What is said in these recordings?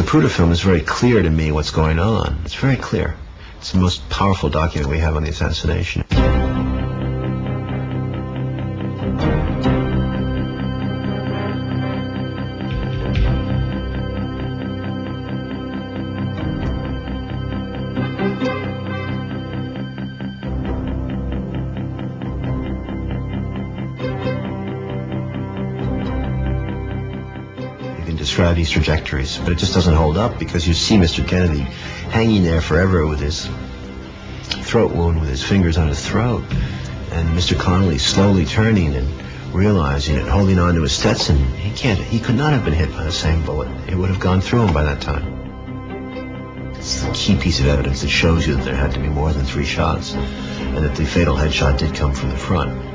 Zapruder film is very clear to me what's going on. It's very clear. It's the most powerful document we have on the assassination. Describe these trajectories, but it just doesn't hold up because you see Mr. Kennedy hanging there forever with his throat wound, with his fingers on his throat, and Mr. Connolly slowly turning and realizing it, holding on to his Stetson. He could not have been hit by the same bullet. It would have gone through him by that time. It's a key piece of evidence that shows you that there had to be more than 3 shots, and that the fatal headshot did come from the front.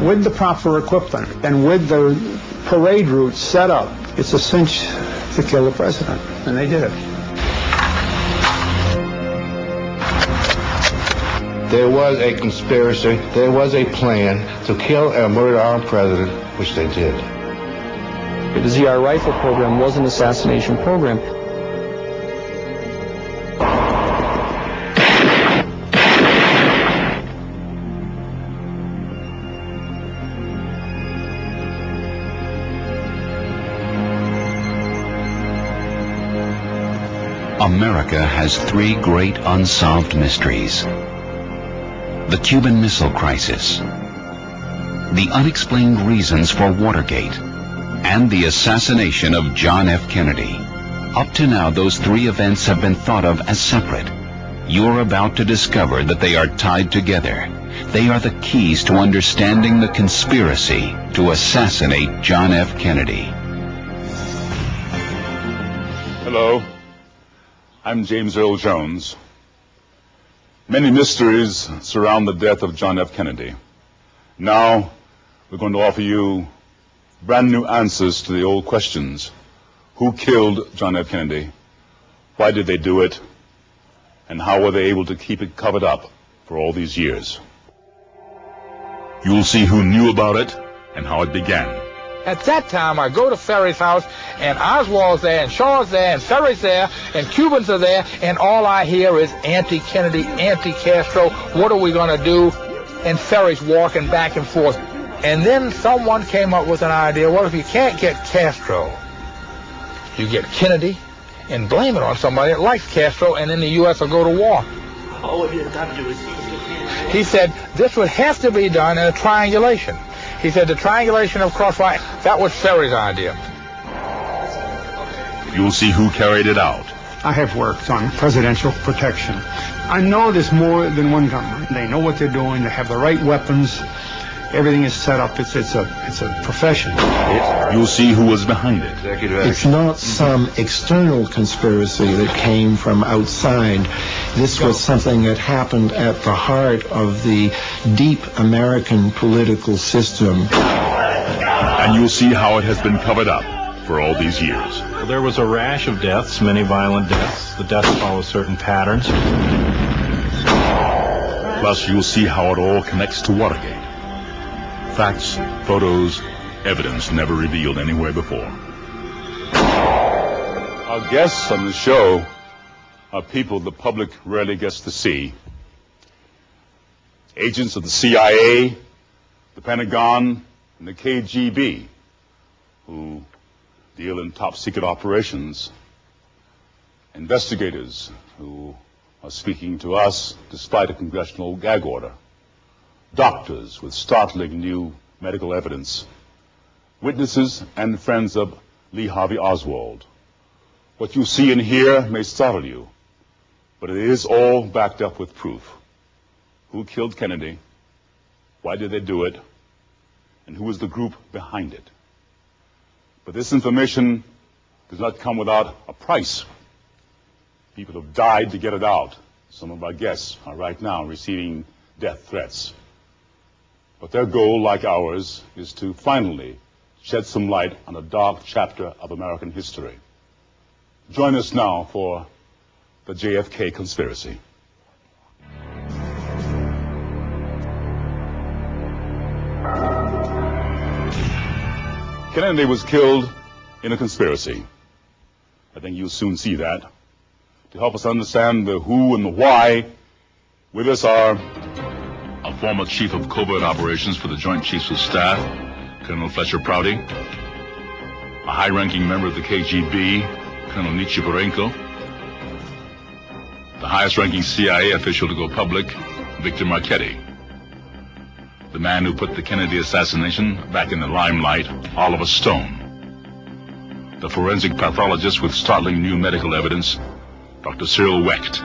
With the proper equipment and with the parade route set up, it's a cinch to kill the president, and they did it. There was a conspiracy, there was a plan to kill and murder our president, which they did. The ZR rifle program was an assassination program. America has 3 great unsolved mysteries. The Cuban Missile Crisis, the unexplained reasons for Watergate, and the assassination of John F. Kennedy. Up to now, those 3 events have been thought of as separate. You're about to discover that they are tied together. They are the keys to understanding the conspiracy to assassinate John F. Kennedy. Hello. I'm James Earl Jones. Many mysteries surround the death of John F. Kennedy. Now, we're going to offer you brand new answers to the old questions. Who killed John F. Kennedy? Why did they do it? And how were they able to keep it covered up for all these years? You'll see who knew about it and how it began. At that time, I go to Ferry's house, and Oswald's there, and Shaw's there, and Ferry's there, and Cubans are there, and all I hear is anti-Kennedy, anti-Castro, what are we going to do? And Ferry's walking back and forth. And then someone came up with an idea, well, if you can't get Castro, you get Kennedy, and blame it on somebody that likes Castro, and then the U.S. will go to war. All he had done to was he said this would have to be done in a triangulation. He said the triangulation of crossfire, that was Ferry's idea. You'll see who carried it out. I have worked on presidential protection. I know there's more than one government. They know what they're doing. They have the right weapons. Everything is set up. It's a profession. You'll see who was behind it. It's not some external conspiracy that came from outside. This was something that happened at the heart of the deep American political system. And you'll see how it has been covered up for all these years. Well, there was a rash of deaths, many violent deaths. The deaths follow certain patterns. Plus, you'll see how it all connects to Watergate. Facts, photos, evidence never revealed anywhere before. Our guests on the show are people the public rarely gets to see. Agents of the CIA, the Pentagon, and the KGB, who deal in top-secret operations. Investigators who are speaking to us despite a congressional gag order. Doctors with startling new medical evidence. Witnesses and friends of Lee Harvey Oswald. What you see and hear may startle you, but it is all backed up with proof. Who killed Kennedy? Why did they do it? And who is the group behind it? But this information does not come without a price. People have died to get it out. Some of our guests are right now receiving death threats. But their goal, like ours, is to finally shed some light on a dark chapter of American history. Join us now for the JFK conspiracy. Kennedy was killed in a conspiracy. I think you'll soon see that. To help us understand the who and the why, with us are a former chief of covert operations for the Joint Chiefs of Staff, Colonel Fletcher Prouty, a high-ranking member of the KGB, Colonel Nichiporenko, the highest-ranking CIA official to go public, Victor Marchetti, the man who put the Kennedy assassination back in the limelight, Oliver Stone, the forensic pathologist with startling new medical evidence, Dr. Cyril Wecht,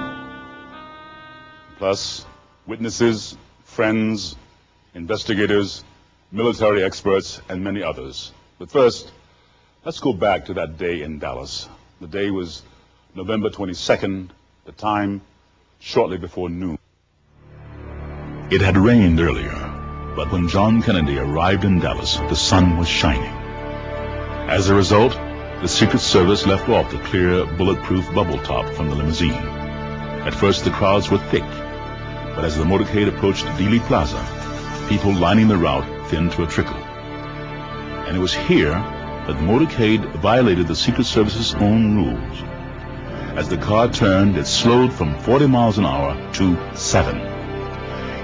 plus witnesses, friends, investigators, military experts, and many others. But first, let's go back to that day in Dallas. The day was November 22nd, the time shortly before noon. It had rained earlier, but when John Kennedy arrived in Dallas, the sun was shining. As a result, the Secret Service left off the clear, bulletproof bubble top from the limousine. At first, the crowds were thick, but as the motorcade approached Dealey Plaza, people lining the route thinned to a trickle. And it was here that the motorcade violated the Secret Service's own rules. As the car turned, it slowed from 40 miles an hour to 7.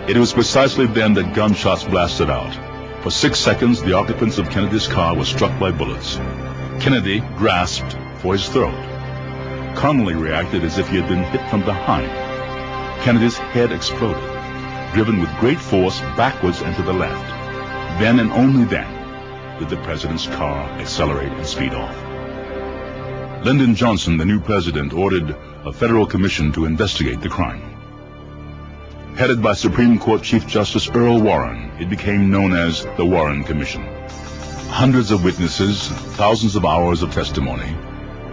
It was precisely then that gunshots blasted out. For 6 seconds, the occupants of Kennedy's car were struck by bullets. Kennedy grasped for his throat. Connolly reacted as if he had been hit from behind. Kennedy's head exploded, driven with great force backwards and to the left. Then and only then did the president's car accelerate and speed off. Lyndon Johnson, the new president, ordered a federal commission to investigate the crime. Headed by Supreme Court Chief Justice Earl Warren, it became known as the Warren Commission. Hundreds of witnesses, thousands of hours of testimony,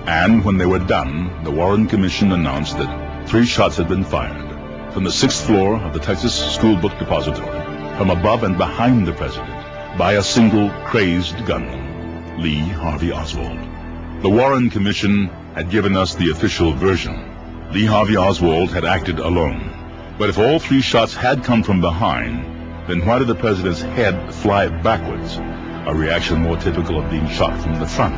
and when they were done, the Warren Commission announced that 3 shots had been fired from the 6th floor of the Texas School Book Depository, from above and behind the president, by a single crazed gunman, Lee Harvey Oswald. The Warren Commission had given us the official version. Lee Harvey Oswald had acted alone. But if all 3 shots had come from behind, then why did the president's head fly backwards? A reaction more typical of being shot from the front.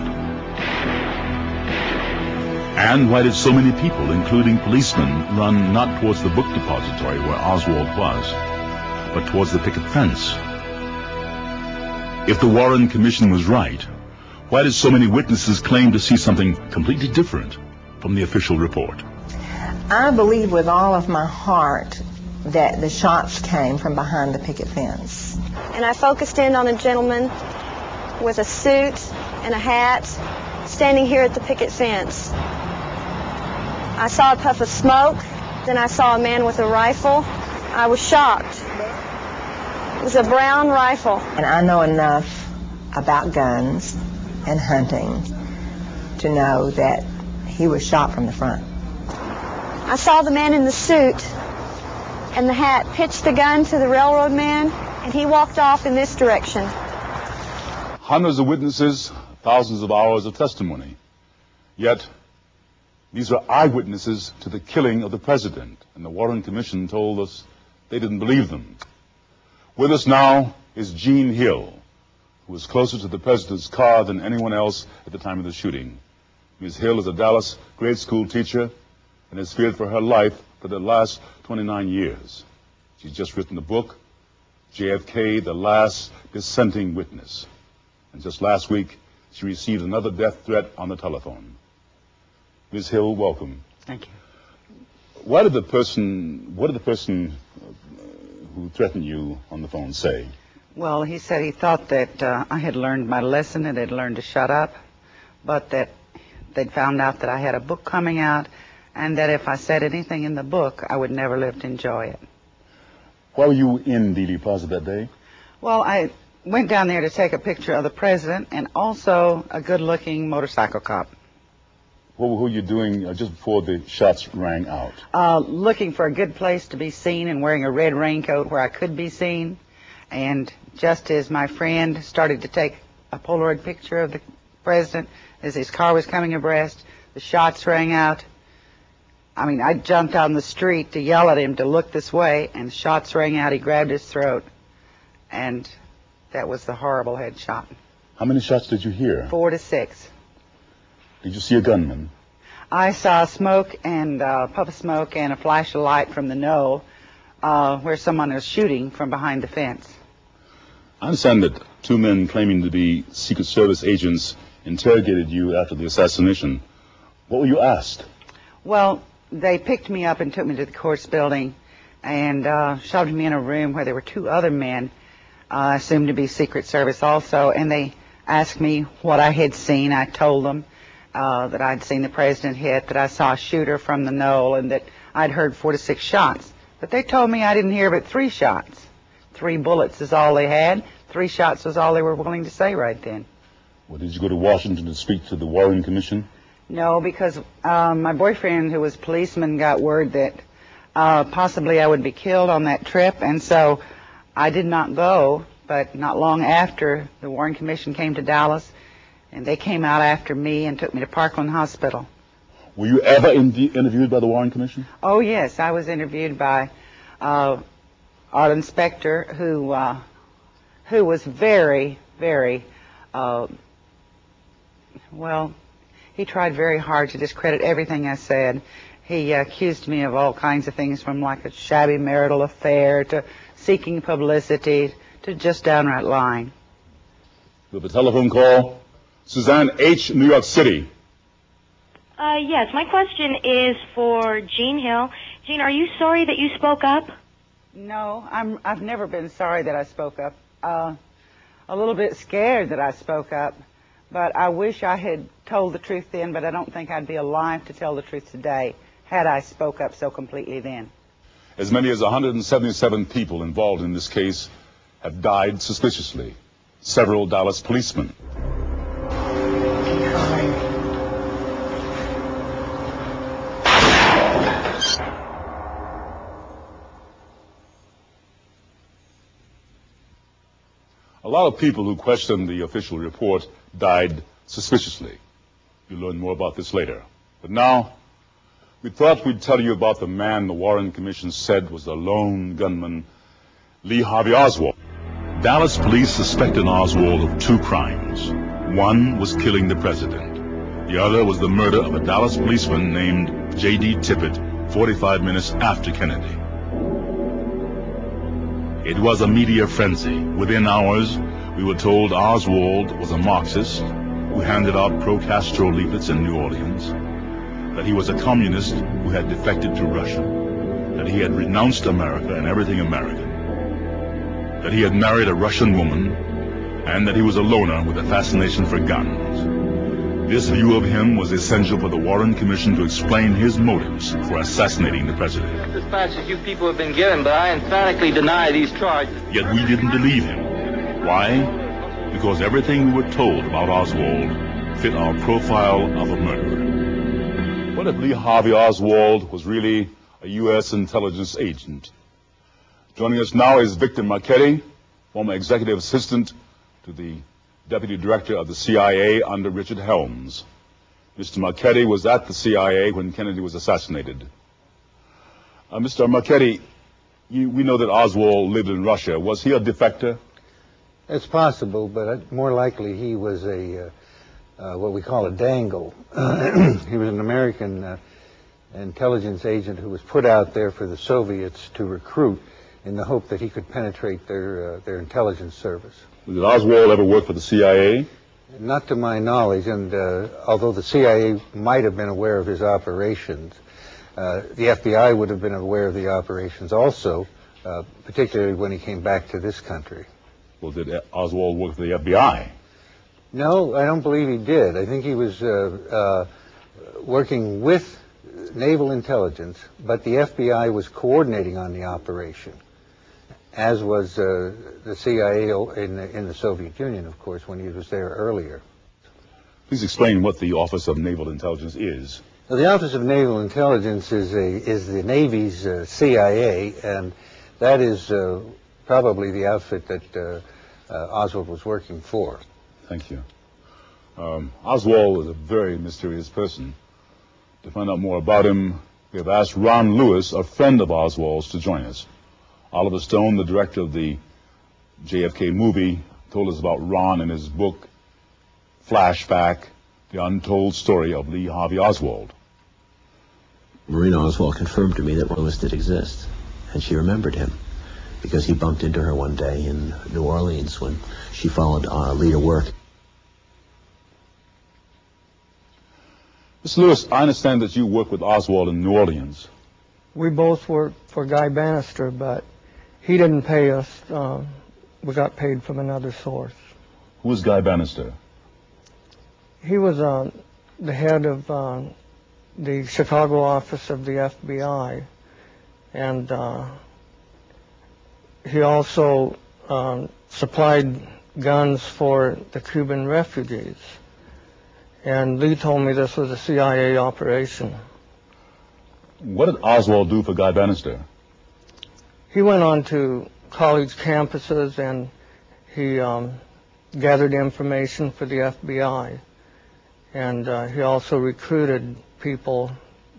And why did so many people, including policemen, run not towards the book depository where Oswald was, but towards the picket fence? If the Warren Commission was right, why did so many witnesses claim to see something completely different from the official report? I believe with all of my heart that the shots came from behind the picket fence. And I focused in on a gentleman with a suit and a hat standing here at the picket fence. I saw a puff of smoke, then I saw a man with a rifle. I was shocked. It was a brown rifle. And I know enough about guns and hunting to know that he was shot from the front. I saw the man in the suit and the hat pitch the gun to the railroad man, and he walked off in this direction. Hundreds of witnesses, thousands of hours of testimony. Yet, these are eyewitnesses to the killing of the president, and the Warren Commission told us they didn't believe them. With us now is Jean Hill, who was closer to the president's car than anyone else at the time of the shooting. Ms. Hill is a Dallas grade school teacher and has feared for her life for the last 29 years. She's just written a book, JFK, The Last Dissenting Witness. And just last week, she received another death threat on the telephone. Ms. Hill, welcome. Thank you. What did the person who threatened you on the phone say? Well, he said he thought that I had learned my lesson and had learned to shut up, but that they'd found out that I had a book coming out and that if I said anything in the book, I would never live to enjoy it. Why were you in Dealey Plaza that day? Well, I went down there to take a picture of the president and also a good-looking motorcycle cop. What were you doing just before the shots rang out? Looking for a good place to be seen and wearing a red raincoat where I could be seen. And just as my friend started to take a Polaroid picture of the president as his car was coming abreast, the shots rang out. I mean, I jumped out in the street to yell at him to look this way, and the shots rang out. He grabbed his throat, and that was the horrible headshot. How many shots did you hear? 4 to 6. Did you see a gunman? I saw smoke and puff of smoke and a flash of light from the knoll where someone was shooting from behind the fence. I understand that 2 men claiming to be Secret Service agents interrogated you after the assassination. What were you asked? Well, they picked me up and took me to the courts building and shoved me in a room where there were 2 other men, assumed to be Secret Service also, and they asked me what I had seen. I told them that I'd seen the president hit, that I saw a shooter from the knoll, and that I'd heard 4 to 6 shots. But they told me I didn't hear but 3 shots. 3 bullets is all they had. 3 shots was all they were willing to say right then. Well, did you go to Washington to speak to the Warren Commission? No, because my boyfriend, who was a policeman, got word that possibly I would be killed on that trip, and so I did not go. But not long after, the Warren Commission came to Dallas, and they came out after me and took me to Parkland Hospital. Were you ever interviewed by the Warren Commission? Oh, yes. I was interviewed by our inspector, who was very, very, well, he tried very hard to discredit everything I said. He accused me of all kinds of things, from like a shabby marital affair to seeking publicity to just downright lying. We have a telephone call. Suzanne H., New York City. Yes, my question is for Jean Hill. Jean, are you sorry that you spoke up? No, I've never been sorry that I spoke up. A little bit scared that I spoke up, but I wish I had told the truth then, but I don't think I'd be alive to tell the truth today had I spoke up so completely then. As many as 177 people involved in this case have died suspiciously. Several Dallas policemen. A lot of people who questioned the official report died suspiciously. You'll learn more about this later. But now, we thought we'd tell you about the man the Warren Commission said was the lone gunman, Lee Harvey Oswald. Dallas police suspected Oswald of 2 crimes. One was killing the president. The other was the murder of a Dallas policeman named J.D. Tippit 45 minutes after Kennedy. It was a media frenzy. Within hours, we were told Oswald was a Marxist who handed out pro-Castro leaflets in New Orleans, that he was a communist who had defected to Russia, that he had renounced America and everything American, that he had married a Russian woman, and that he was a loner with a fascination for guns. This view of him was essential for the Warren Commission to explain his motives for assassinating the president. Dispatches you people have been given, but I emphatically deny these charges. Yet we didn't believe him. Why? Because everything we were told about Oswald fit our profile of a murderer. What if Lee Harvey Oswald was really a U.S. intelligence agent? Joining us now is Victor Marchetti, former executive assistant to the Deputy Director of the CIA under Richard Helms. Mr. Marchetti was at the CIA when Kennedy was assassinated. Mr. Marchetti, we know that Oswald lived in Russia. Was he a defector? It's possible, but more likely he was a what we call a dangle. He was an American intelligence agent who was put out there for the Soviets to recruit in the hope that he could penetrate their intelligence service. Did Oswald ever work for the CIA? Not to my knowledge, and although the CIA might have been aware of his operations, the FBI would have been aware of the operations also, particularly when he came back to this country. Well, did Oswald work for the FBI? No, I don't believe he did. I think he was working with naval intelligence, but the FBI was coordinating on the operation, as was the CIA in the Soviet Union, of course, when he was there earlier. Please explain what the Office of Naval Intelligence is. Now, the Office of Naval Intelligence is the Navy's CIA, and that is probably the outfit that Oswald was working for. Thank you. Oswald was a very mysterious person. To find out more about him, we have asked Ron Lewis, a friend of Oswald's, to join us. Oliver Stone, the director of the JFK movie, told us about Ron in his book, Flashback, The Untold Story of Lee Harvey Oswald. Marina Oswald confirmed to me that Lewis did exist, and she remembered him because he bumped into her one day in New Orleans when she followed Lee to work. Mr. Lewis, I understand that you worked with Oswald in New Orleans. We both worked for Guy Bannister, but he didn't pay us. We got paid from another source. Who was Guy Bannister? He was the head of the Chicago office of the FBI, and he also supplied guns for the Cuban refugees. And Lee told me this was a CIA operation. What did Oswald do for Guy Bannister? He went on to college campuses and he gathered information for the FBI. And he also recruited people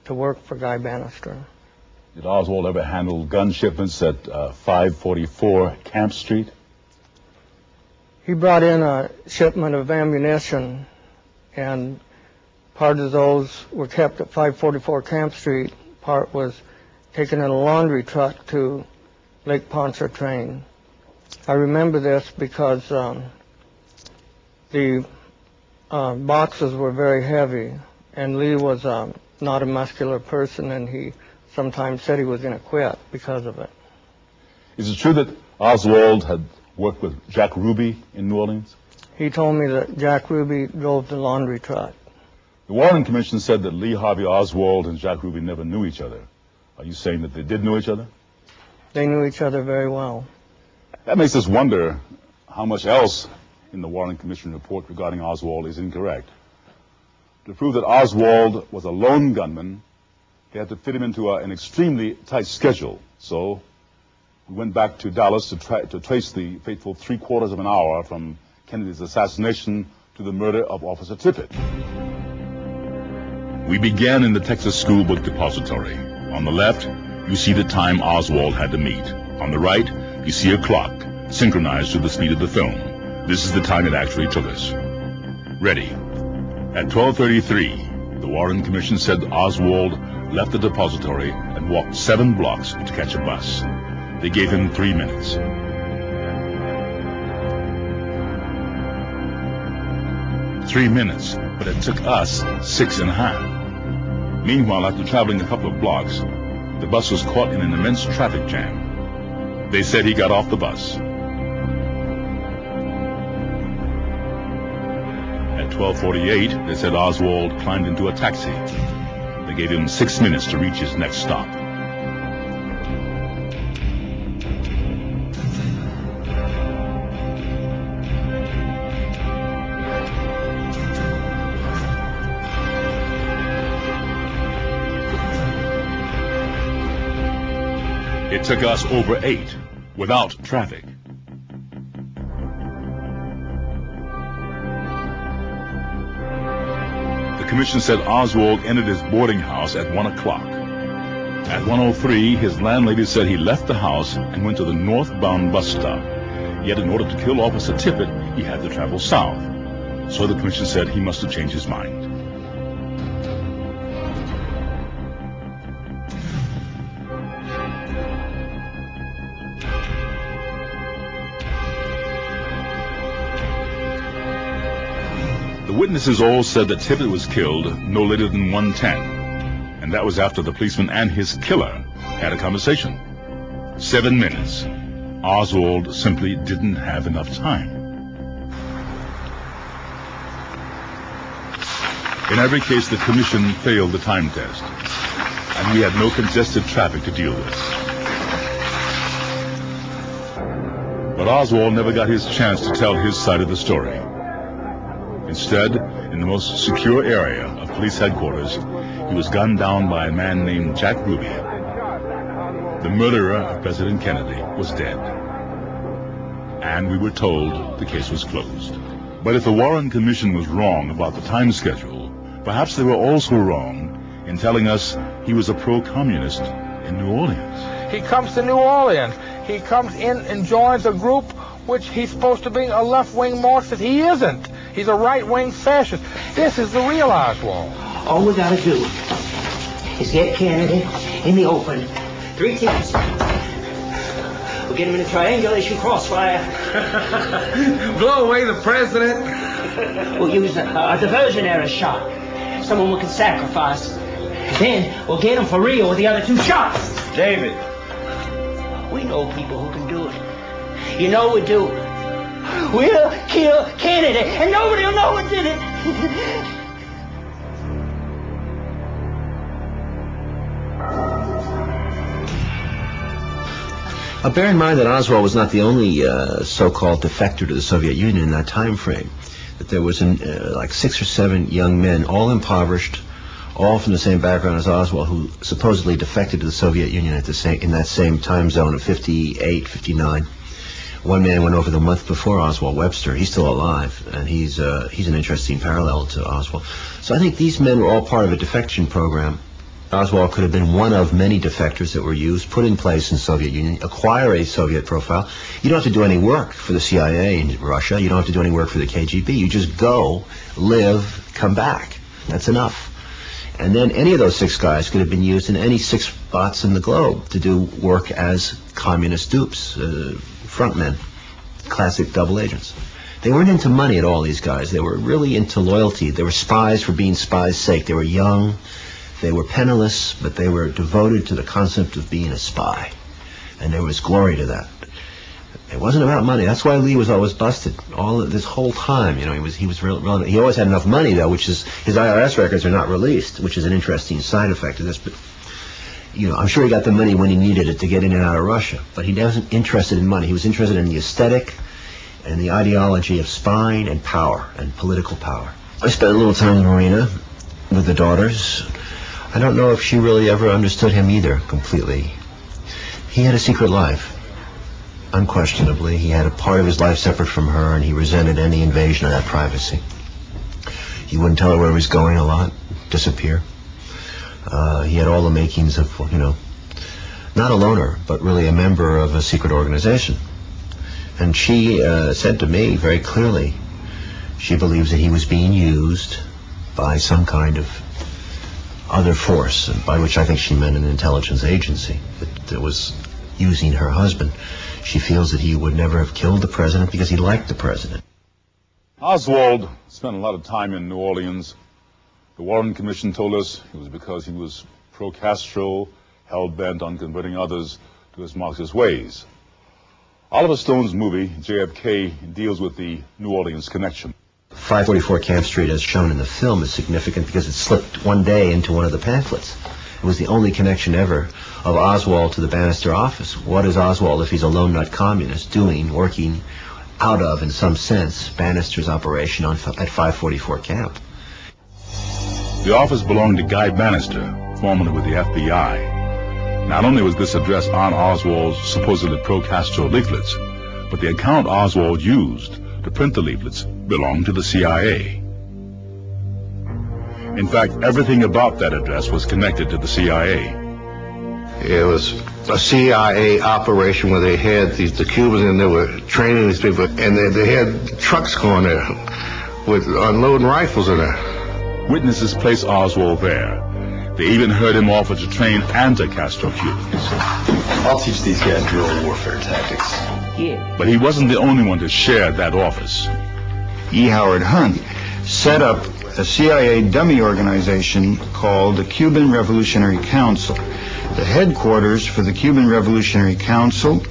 to work for Guy Bannister. Did Oswald ever handle gun shipments at 544 Camp Street? He brought in a shipment of ammunition, and part of those were kept at 544 Camp Street. Part was taken in a laundry truck to Lake Pontchartrain. I remember this because the boxes were very heavy, and Lee was not a muscular person, and he sometimes said he was going to quit because of it. Is it true that Oswald had worked with Jack Ruby in New Orleans? He told me that Jack Ruby drove the laundry truck. The Warren Commission said that Lee Harvey Oswald and Jack Ruby never knew each other. Are you saying that they did know each other? They knew each other very well. That makes us wonder how much else in the Warren Commission report regarding Oswald is incorrect. To prove that Oswald was a lone gunman, they had to fit him into an extremely tight schedule. So we went back to Dallas to trace the fateful 3/4 of an hour from Kennedy's assassination to the murder of Officer Tippit. We began in the Texas School Book Depository. On the left, you see the time Oswald had to meet. On the right, you see a clock, synchronized to the speed of the film. This is the time it actually took us. Ready. At 12:33, the Warren Commission said Oswald left the depository and walked 7 blocks to catch a bus. They gave him 3 minutes. 3 minutes, but it took us 6.5. Meanwhile, after traveling a couple of blocks, the bus was caught in an immense traffic jam. They said he got off the bus. At 12:48, they said Oswald climbed into a taxi. They gave him 6 minutes to reach his next stop. It took us over 8 without traffic. The commission said Oswald entered his boarding house at 1 o'clock. At 1:03, his landlady said he left the house and went to the northbound bus stop. Yet in order to kill Officer Tippit, he had to travel south. So the commission said he must have changed his mind. The witnesses all said that Tippit was killed no later than 1:10, and that was after the policeman and his killer had a conversation. 7 minutes. Oswald simply didn't have enough time. In every case, the commission failed the time test, and we had no congested traffic to deal with. But Oswald never got his chance to tell his side of the story. Instead, in the most secure area of police headquarters, he was gunned down by a man named Jack Ruby. The murderer of President Kennedy was dead. And we were told the case was closed. But if the Warren Commission was wrong about the time schedule, perhaps they were also wrong in telling us he was a pro-communist in New Orleans. He comes to New Orleans. He comes in and joins a group which he's supposed to be a left-wing Marxist. He isn't. He's a right-wing fascist. This is the real Oswald. All we gotta do is get Kennedy in the open. 3 teams. We'll get him in a triangulation crossfire. Blow away the president. We'll use a diversionary shot. Someone we can sacrifice. Then we'll get him for real with the other 2 shots. David. We know people who can do it. You know we do. We'll kill Kennedy, and nobody will know who did it. Bear in mind that Oswald was not the only so-called defector to the Soviet Union in that time frame. That there was like 6 or 7 young men, all impoverished, all from the same background as Oswald, who supposedly defected to the Soviet Union in that same time zone of 58, 59. One man went over the month before Oswald, Webster. He's still alive, and he's an interesting parallel to Oswald. So I think these men were all part of a defection program. Oswald could have been one of many defectors that were used, put in place in the Soviet Union, acquire a Soviet profile. You don't have to do any work for the CIA in Russia. You don't have to do any work for the KGB. You just go, live, come back. That's enough. And then any of those 6 guys could have been used in any 6 spots in the globe to do work as communist dupes, frontmen, classic double agents. They weren't into money at all, these guys. They were really into loyalty. They were spies for being spies' sake. They were young. They were penniless, but they were devoted to the concept of being a spy. And there was glory to that. It wasn't about money. That's why Lee was always busted this whole time. You know, he always had enough money, though, which is his IRS records are not released, which is an interesting side effect of this. But you know, I'm sure he got the money when he needed it to get in and out of Russia, but he wasn't interested in money. He was interested in the aesthetic and the ideology of spying and power and political power. I spent a little time in Marina with the daughters. I don't know if she really ever understood him either completely. He had a secret life. Unquestionably, he had a part of his life separate from her, and he resented any invasion of that privacy. He wouldn't tell her where he was going a lot, disappear. He had all the makings of, you know, not a loner, but really a member of a secret organization. And she said to me very clearly, she believes that he was being used by some kind of other force, by which I think she meant an intelligence agency that was using her husband. She feels that he would never have killed the president because he liked the president. Oswald spent a lot of time in New Orleans. The Warren Commission told us it was because he was pro-Castro, hell-bent on converting others to his Marxist ways. Oliver Stone's movie, JFK, deals with the New Orleans connection. 544 Camp Street, as shown in the film, is significant because it slipped one day into one of the pamphlets. It was the only connection ever of Oswald to the Bannister office. What is Oswald, if he's a lone nut communist, doing, working out of, in some sense, Bannister's operation at 544 Camp? The office belonged to Guy Bannister, formerly with the FBI. Not only was this address on Oswald's supposedly pro-Castro leaflets, but the account Oswald used to print the leaflets belonged to the CIA. In fact, everything about that address was connected to the CIA. It was a CIA operation where they had the Cubans, and they were training these people, and they had trucks going there with unloading rifles in there. Witnesses placed Oswald there. They even heard him offer to train anti-Castro Cubans. I'll teach these guys guerrilla warfare tactics. Yeah. But he wasn't the only one to share that office. E. Howard Hunt set up a CIA dummy organization called the Cuban Revolutionary Council. The headquarters for the Cuban Revolutionary Council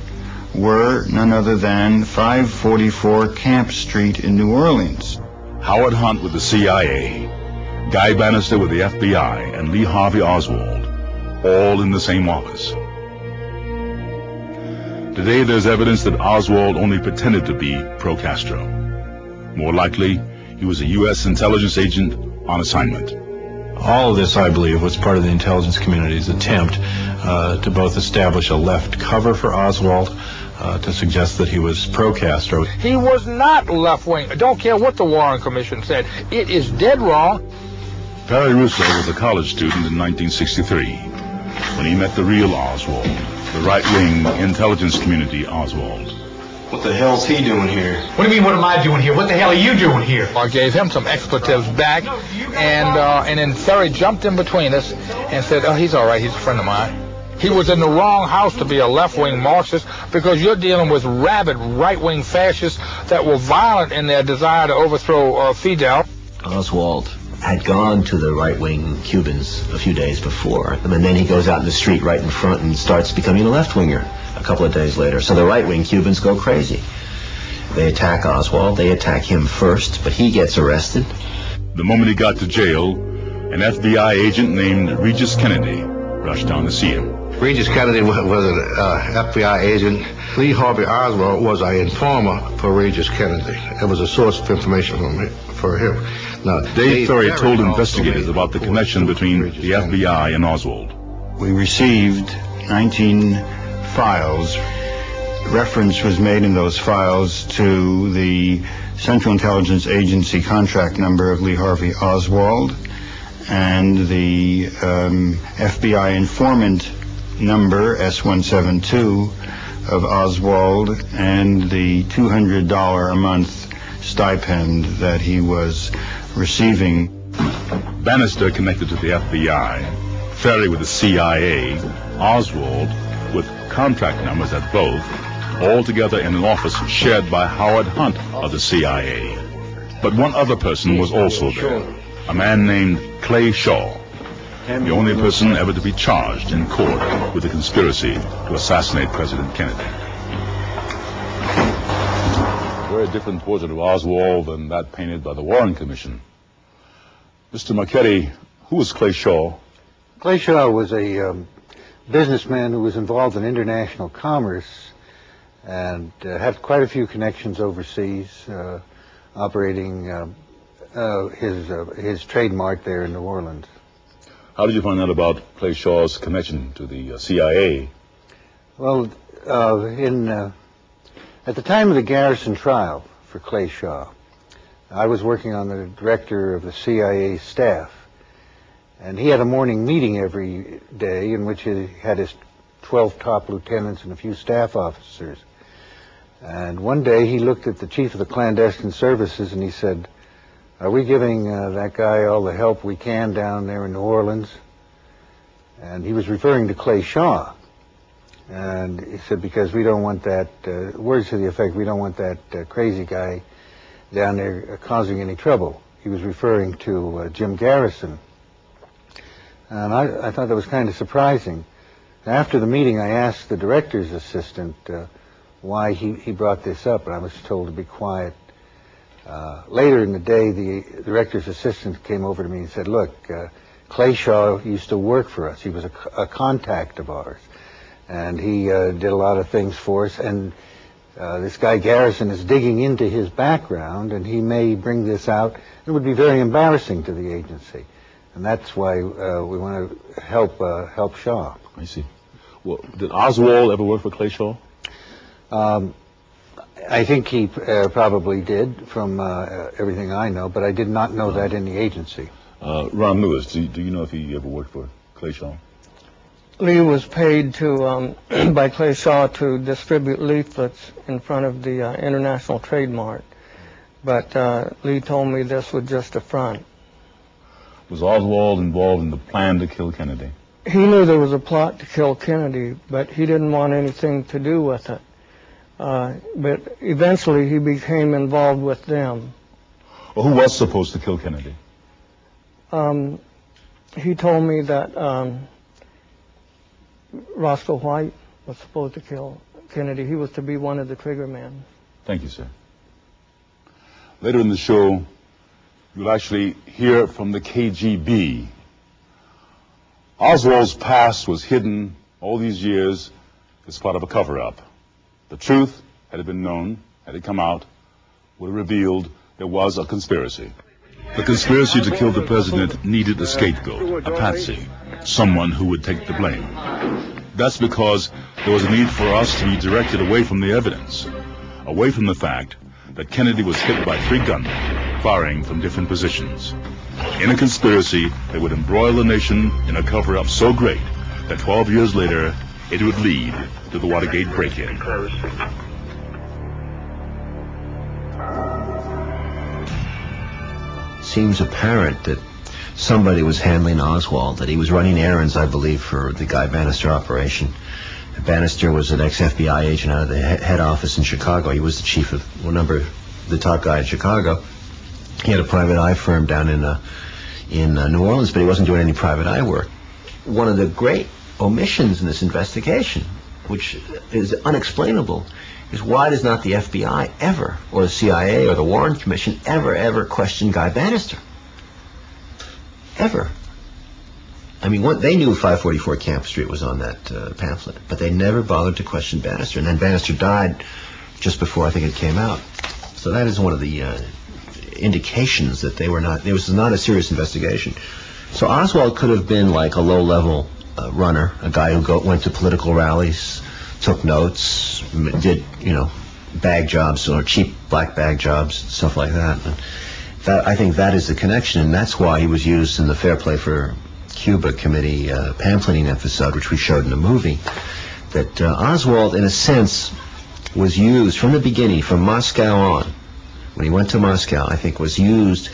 were none other than 544 Camp Street in New Orleans. Howard Hunt with the CIA, Guy Bannister with the FBI, and Lee Harvey Oswald, all in the same office. Today there's evidence that Oswald only pretended to be pro-Castro. More likely, he was a U.S. intelligence agent on assignment. All of this, I believe, was part of the intelligence community's attempt to both establish a left cover for Oswald, to suggest that he was pro-Castro. He was not left-wing. I don't care what the Warren Commission said. It is dead wrong. Perry Russo was a college student in 1963 when he met the real Oswald, the right-wing intelligence community Oswald. What the hell's he doing here? What do you mean, what am I doing here? What the hell are you doing here? I gave him some expletives back, and then Ferry jumped in between us and said, oh, he's all right, he's a friend of mine. He was in the wrong house to be a left-wing Marxist, because you're dealing with rabid right-wing fascists that were violent in their desire to overthrow Fidel. Oswald had gone to the right-wing Cubans a few days before, and then he goes out in the street right in front and starts becoming a left-winger a couple of days later. So the right-wing Cubans go crazy. They attack Oswald. They attack him first, but he gets arrested. The moment he got to jail, an FBI agent named Regis Kennedy rushed down to see him. Regis Kennedy was an FBI agent. Lee Harvey Oswald was an informer for Regis Kennedy. It was a source of information for him. Now, Dave Ferry told investigators about the connection between the FBI and Oswald. We received 19 files. Reference was made in those files to the Central Intelligence Agency contract number of Lee Harvey Oswald and the FBI informant number S172 of Oswald, and the $200 a month stipend that he was receiving. Bannister connected to the FBI, Ferry with the CIA, Oswald with contract numbers at both, all together in an office shared by Howard Hunt of the CIA. But one other person was also there, a man named Clay Shaw, the only person ever to be charged in court with a conspiracy to assassinate President Kennedy. A very different portrait of Oswald than that painted by the Warren Commission. Mr. Marchetti, who was Clay Shaw? Clay Shaw was a businessman who was involved in international commerce and had quite a few connections overseas, operating his trademark there in New Orleans. How did you find out about Clay Shaw's connection to the CIA? Well, at the time of the Garrison trial for Clay Shaw, I was working on the director of the CIA staff, and he had a morning meeting every day in which he had his 12 top lieutenants and a few staff officers. And one day he looked at the chief of the clandestine services and he said, "Are we giving that guy all the help we can down there in New Orleans?" And he was referring to Clay Shaw. And he said, because we don't want that, words to the effect, we don't want that crazy guy down there causing any trouble. He was referring to Jim Garrison. And I thought that was kind of surprising. After the meeting, I asked the director's assistant why he brought this up, and I was told to be quiet. Later in the day, the director's assistant came over to me and said, look, Clay Shaw used to work for us. He was a contact of ours. And he did a lot of things for us. And this guy Garrison is digging into his background, and he may bring this out. It would be very embarrassing to the agency. And that's why we want to help Shaw. I see. Well, did Oswald ever work for Clay Shaw? I think he probably did, from everything I know, but I did not know that in the agency. Ron Lewis, do you know if he ever worked for Clay Shaw? Lee was paid to by Clay Shaw to distribute leaflets in front of the International Trade Mart, but Lee told me this was just a front. Was Oswald involved in the plan to kill Kennedy? He knew there was a plot to kill Kennedy, but he didn't want anything to do with it. But eventually he became involved with them. Well, who was supposed to kill Kennedy? He told me that Roscoe White was supposed to kill Kennedy. He was to be one of the trigger men. Thank you, sir. Later in the show, you'll actually hear from the KGB. Oswald's past was hidden all these years as part of a cover-up. The truth, had it been known, had it come out, would have revealed there was a conspiracy. The conspiracy to kill the president needed a scapegoat, a patsy, someone who would take the blame. That's because there was a need for us to be directed away from the evidence, away from the fact that Kennedy was hit by 3 gunmen, firing from different positions. In a conspiracy that would embroil the nation in a cover-up so great that 12 years later, it would lead to the Watergate break-in. Seems apparent that somebody was handling Oswald, that he was running errands, I believe, for the Guy Bannister operation. Bannister was an ex-FBI agent out of the head office in Chicago. He was the chief of, the top guy in Chicago. He had a private eye firm down in New Orleans, but he wasn't doing any private eye work. One of the great omissions in this investigation, which is unexplainable, is why does not the FBI ever, or the CIA or the Warren Commission ever question Guy Bannister? Ever. I mean, they knew 544 Camp Street was on that pamphlet, but they never bothered to question Bannister. And then Bannister died just before I think it came out. So that is one of the indications that there was not a serious investigation. So Oswald could have been like a low-level runner, a guy who went to political rallies, took notes, did, bag jobs or cheap black bag jobs, stuff like that. I think that is the connection, and that's why he was used in the Fair Play for Cuba Committee pamphleting episode, which we showed in the movie, that Oswald, in a sense, was used from the beginning, from Moscow on. When he went to Moscow, I think, was used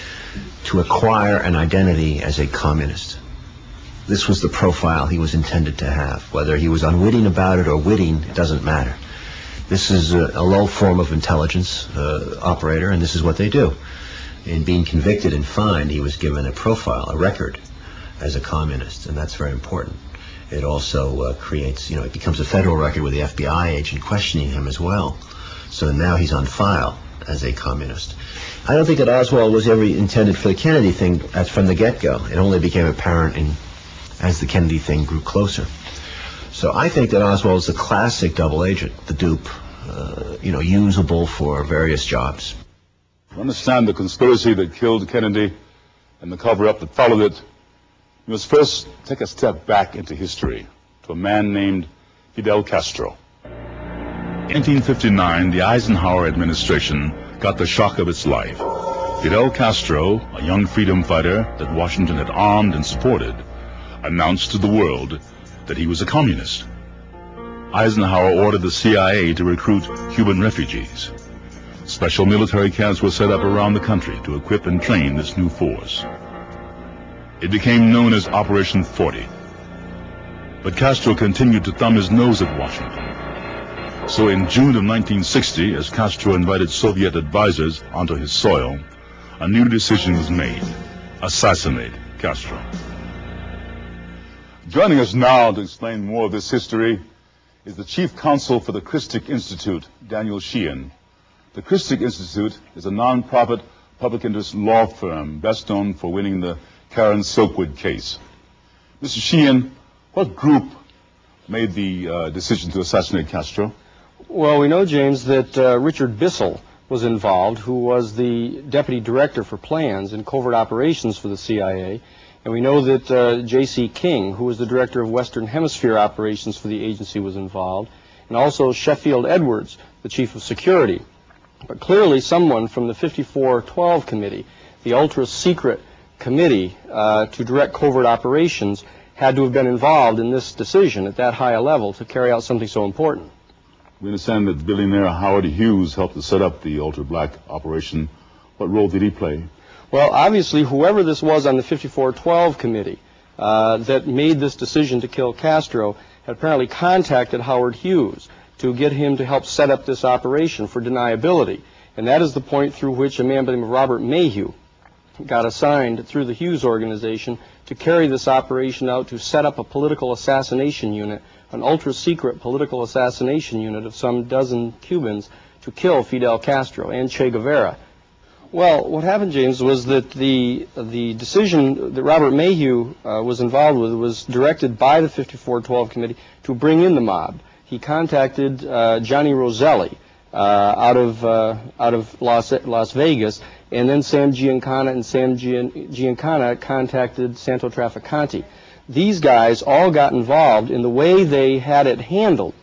to acquire an identity as a communist. This was the profile he was intended to have. Whether he was unwitting about it or witting, it doesn't matter. This is a low form of intelligence operator, and this is what they do. In being convicted and fined, he was given a profile, a record, as a communist, and that's very important. It also creates, it becomes a federal record with the FBI agent questioning him as well. So now he's on file as a communist. I don't think that Oswald was ever intended for the Kennedy thing from the get-go. It only became apparent as the Kennedy thing grew closer. So I think that Oswald is a classic double agent, the dupe, usable for various jobs. To understand the conspiracy that killed Kennedy and the cover-up that followed it, we must first take a step back into history to a man named Fidel Castro. In 1959, the Eisenhower administration got the shock of its life. Fidel Castro, a young freedom fighter that Washington had armed and supported, announced to the world that he was a communist. Eisenhower ordered the CIA to recruit Cuban refugees. Special military camps were set up around the country to equip and train this new force. It became known as Operation 40. But Castro continued to thumb his nose at Washington. So in June of 1960, as Castro invited Soviet advisors onto his soil, a new decision was made: assassinate Castro. Joining us now to explain more of this history is the Chief Counsel for the Christic Institute, Daniel Sheehan, The Christic Institute is a non-profit public interest law firm best known for winning the Karen Silkwood case. Mr. Sheehan, what group made the decision to assassinate Castro? Well, we know, James, that Richard Bissell was involved, who was the deputy director for plans and covert operations for the CIA. And we know that J.C. King, who was the director of Western Hemisphere operations for the agency, was involved. And also Sheffield Edwards, the chief of security. But clearly someone from the 5412 committee, the ultra-secret committee to direct covert operations, had to have been involved in this decision at that high a level to carry out something so important. We understand that billionaire Howard Hughes helped to set up the ultra-black operation. What role did he play? Well, obviously, whoever this was on the 5412 committee that made this decision to kill Castro had apparently contacted Howard Hughes to get him to help set up this operation for deniability. And that is the point through which a man by the name of Robert Mayhew got assigned through the Hughes organization to carry this operation out to set up a political assassination unit, an ultra-secret political assassination unit of some dozen Cubans to kill Fidel Castro and Che Guevara. Well, what happened, James, was that the decision that Robert Mayhew was involved with was directed by the 5412 committee to bring in the mob. He contacted Johnny Roselli out of Las Vegas, and then Sam Giancana, and Sam Giancana contacted Santo Trafficante. These guys all got involved in the way they had it handled.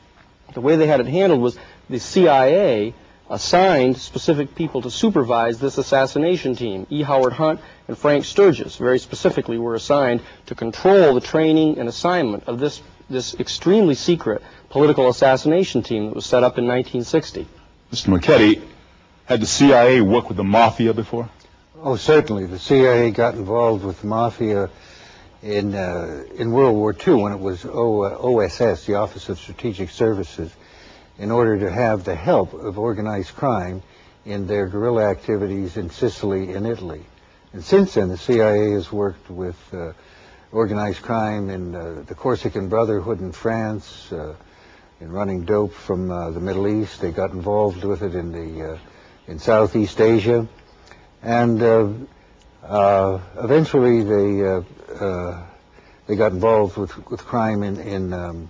The way they had it handled was the CIA assigned specific people to supervise this assassination team. E. Howard Hunt and Frank Sturgis, very specifically, were assigned to control the training and assignment of this extremely secret political assassination team that was set up in 1960. Mr. Marchetti, had the CIA worked with the Mafia before? Oh, certainly. The CIA got involved with the Mafia in World War II when it was OSS, the Office of Strategic Services, in order to have the help of organized crime in their guerrilla activities in Sicily and Italy. And since then, the CIA has worked with organized crime in the Corsican Brotherhood in France, in running dope from the Middle East. They got involved with it in Southeast Asia, and eventually they got involved with crime in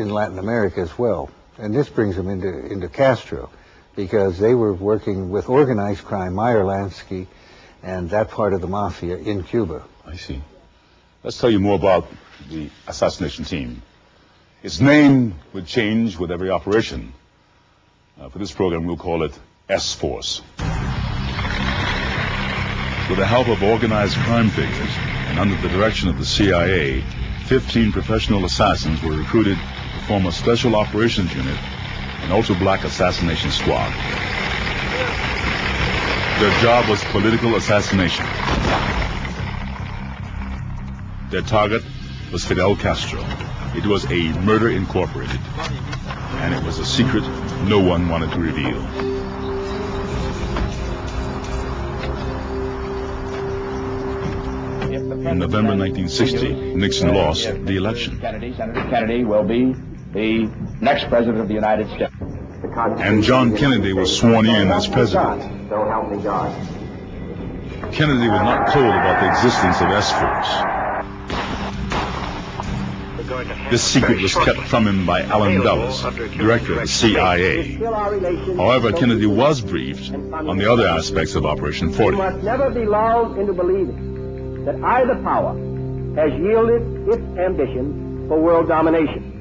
Latin America as well. And this brings them into Castro, because they were working with organized crime, Meyer Lansky, and that part of the Mafia in Cuba. I see. Let's tell you more about the assassination team. Its name would change with every operation. For this program, we'll call it S-Force. With the help of organized crime figures and under the direction of the CIA, 15 professional assassins were recruited to form a special operations unit, an ultra-black assassination squad. Their job was political assassination. Their target was Fidel Castro. It was a murder incorporated, and it was a secret no one wanted to reveal. In November 1960, Nixon lost the election. Senator Kennedy will be the next president of the United States. And John Kennedy was sworn in as president. So help me God. Kennedy was not told about the existence of S-Force. This secret was kept from him by Allen Dulles, director of the CIA. However, Kennedy was briefed on the other aspects of Operation 40. You must never be lulled into believing that either power has yielded its ambition for world domination.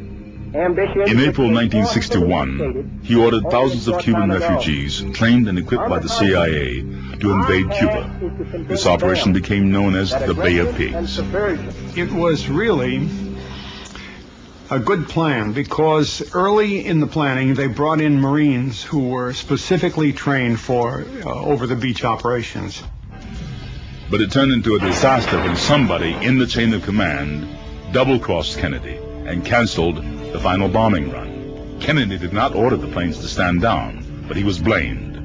In April 1961, he ordered thousands of Cuban refugees, trained and equipped by the CIA, to invade Cuba. This operation became known as the Bay of Pigs. It was really a good plan, because early in the planning they brought in Marines who were specifically trained for over-the-beach operations. But it turned into a disaster when somebody in the chain of command double-crossed Kennedy and canceled the final bombing run. Kennedy did not order the planes to stand down, but he was blamed.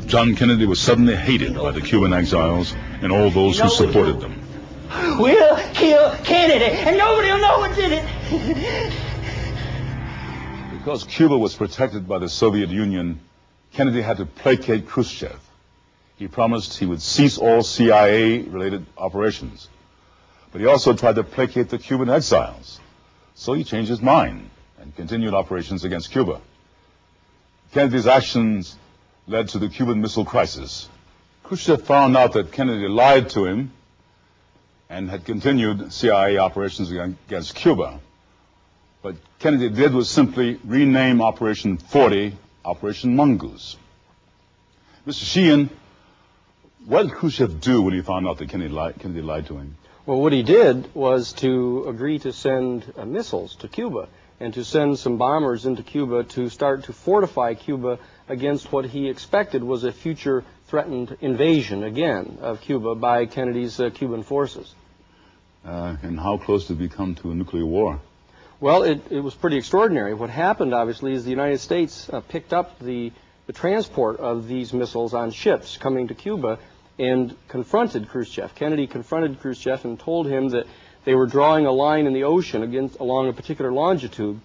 John Kennedy was suddenly hated by the Cuban exiles and all those who supported them. We'll kill Kennedy, and nobody will know what did it. Because Cuba was protected by the Soviet Union, Kennedy had to placate Khrushchev. He promised he would cease all CIA-related operations. But he also tried to placate the Cuban exiles. So he changed his mind and continued operations against Cuba. Kennedy's actions led to the Cuban Missile Crisis. Khrushchev found out that Kennedy lied to him and had continued CIA operations against Cuba. What Kennedy did was simply rename Operation 40 Operation Mongoose. Mr. Sheehan, what did Khrushchev do when he found out that Kennedy lied to him? Well, what he did was to agree to send missiles to Cuba and to send some bombers into Cuba to start to fortify Cuba against what he expected was a future threatened invasion again of Cuba by Kennedy's Cuban forces. And how close did we come to a nuclear war? Well, it was pretty extraordinary. What happened, obviously, is the United States picked up the transport of these missiles on ships coming to Cuba and confronted Khrushchev. Kennedy confronted Khrushchev and told him that they were drawing a line in the ocean along a particular longitude,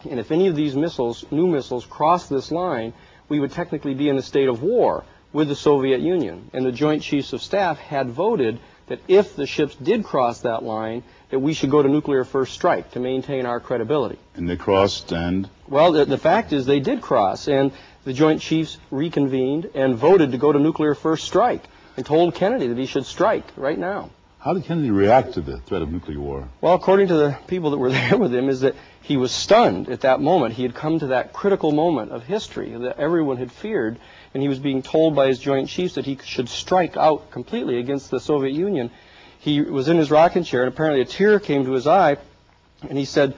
and if any of these missiles, new missiles, crossed this line, we would technically be in a state of war with the Soviet Union. And the Joint Chiefs of Staff had voted that if the ships did cross that line, that we should go to nuclear first strike to maintain our credibility. And they crossed and? Well, the fact is they did cross, and the Joint Chiefs reconvened and voted to go to nuclear first strike and told Kennedy that he should strike right now. How did Kennedy react to the threat of nuclear war? Well, according to the people that were there with him, is that he was stunned at that moment. He had come to that critical moment of history that everyone had feared, and he was being told by his Joint Chiefs that he should strike out completely against the Soviet Union. He was in his rocking chair, and apparently a tear came to his eye, and he said,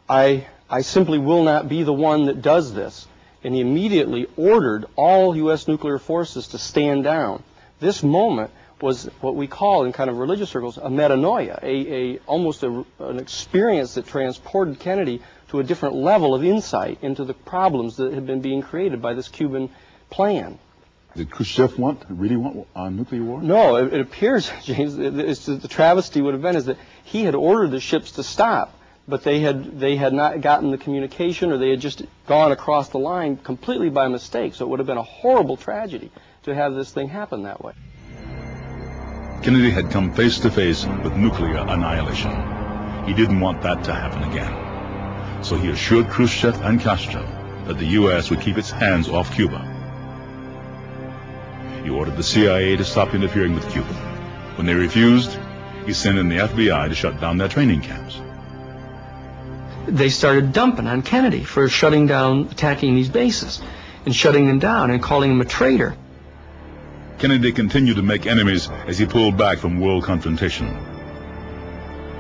I simply will not be the one that does this. And he immediately ordered all U.S. nuclear forces to stand down. This moment was what we call in kind of religious circles a metanoia, almost an experience that transported Kennedy to a different level of insight into the problems that had been being created by this Cuban plan. Did Khrushchev really want a nuclear war? No, it appears, James, the travesty would have been is that he had ordered the ships to stop, but they had not gotten the communication, or they had just gone across the line completely by mistake. So it would have been a horrible tragedy to have this thing happen that way. Kennedy had come face to face with nuclear annihilation. He didn't want that to happen again. So he assured Khrushchev and Castro that the U.S. would keep its hands off Cuba. He ordered the CIA to stop interfering with Cuba. When they refused, he sent in the FBI to shut down their training camps. They started dumping on Kennedy for shutting down, attacking these bases, and shutting them down and calling him a traitor. Kennedy continued to make enemies as he pulled back from world confrontation.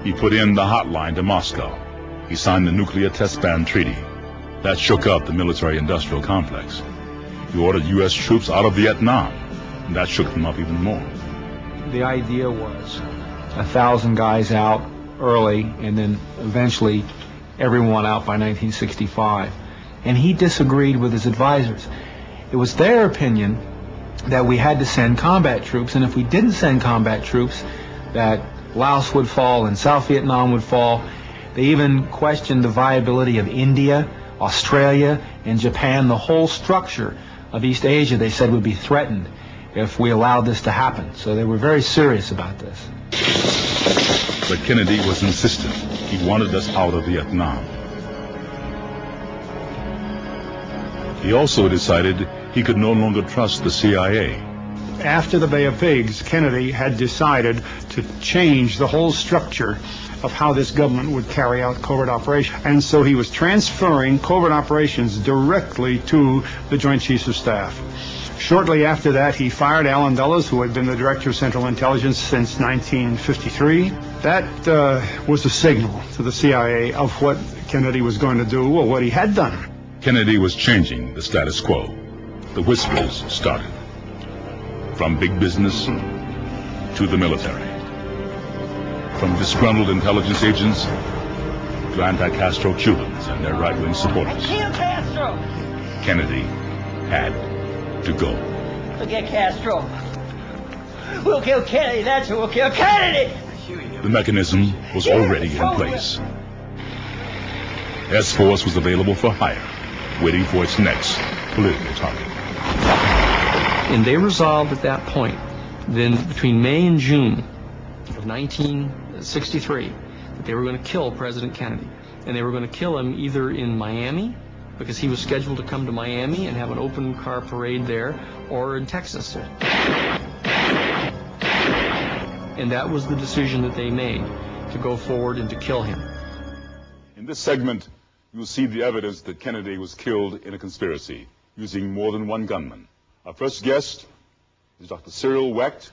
He put in the hotline to Moscow. He signed the Nuclear Test Ban Treaty. That shook up the military-industrial complex. He ordered U.S. troops out of Vietnam, and that shook them up even more. The idea was 1,000 guys out early, and then eventually everyone out by 1965. And he disagreed with his advisors. It was their opinion that we had to send combat troops, and if we didn't send combat troops, that Laos would fall and South Vietnam would fall. They even questioned the viability of India, Australia, and Japan. The whole structure of East Asia, they said, would be threatened if we allowed this to happen. So they were very serious about this. But Kennedy was insistent. He wanted us out of Vietnam. He also decided he could no longer trust the CIA. After the Bay of Pigs, Kennedy had decided to change the whole structure of how this government would carry out covert operations. And so he was transferring covert operations directly to the Joint Chiefs of Staff. Shortly after that, he fired Allen Dulles, who had been the Director of Central Intelligence since 1953. That was a signal to the CIA of what Kennedy was going to do, or what he had done. Kennedy was changing the status quo. The whispers started. From big business to the military. From disgruntled intelligence agents to anti-Castro Cubans and their right-wing supporters. Kill Castro! Kennedy had to go. We'll get Castro. We'll kill Kennedy. That's who will kill Kennedy! The mechanism was already in place. S-Force was available for hire, waiting for its next political target. And they resolved at that point, then between May and June of 1963, that they were going to kill President Kennedy. And they were going to kill him either in Miami, because he was scheduled to come to Miami and have an open car parade there, or in Texas. And that was the decision that they made, to go forward and to kill him. In this segment, you'll see the evidence that Kennedy was killed in a conspiracy using more than one gunman. Our first guest is Dr. Cyril Wecht,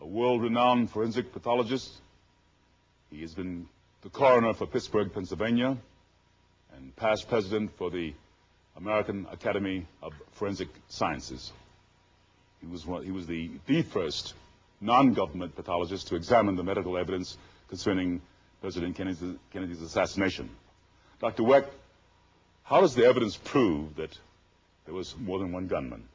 a world-renowned forensic pathologist. He has been the coroner for Pittsburgh, Pennsylvania, and past president for the American Academy of Forensic Sciences. He was the first non-government pathologist to examine the medical evidence concerning President Kennedy's assassination. Dr. Wecht, how does the evidence prove that there was more than one gunman?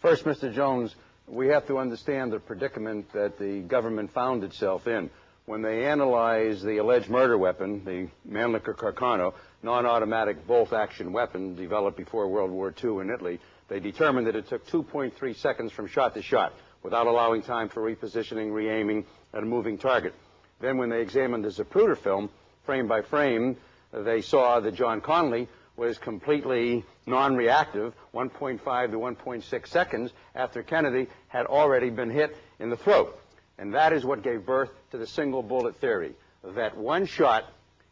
First, Mr. Jones, we have to understand the predicament that the government found itself in. When they analyzed the alleged murder weapon, the Mannlicher Carcano, non-automatic bolt-action weapon developed before World War II in Italy, they determined that it took 2.3 seconds from shot to shot, without allowing time for repositioning, re-aiming at a moving target. Then when they examined the Zapruder film, frame by frame, they saw that John Connally was completely non-reactive, 1.5 to 1.6 seconds after Kennedy had already been hit in the throat. And that is what gave birth to the single bullet theory, that one shot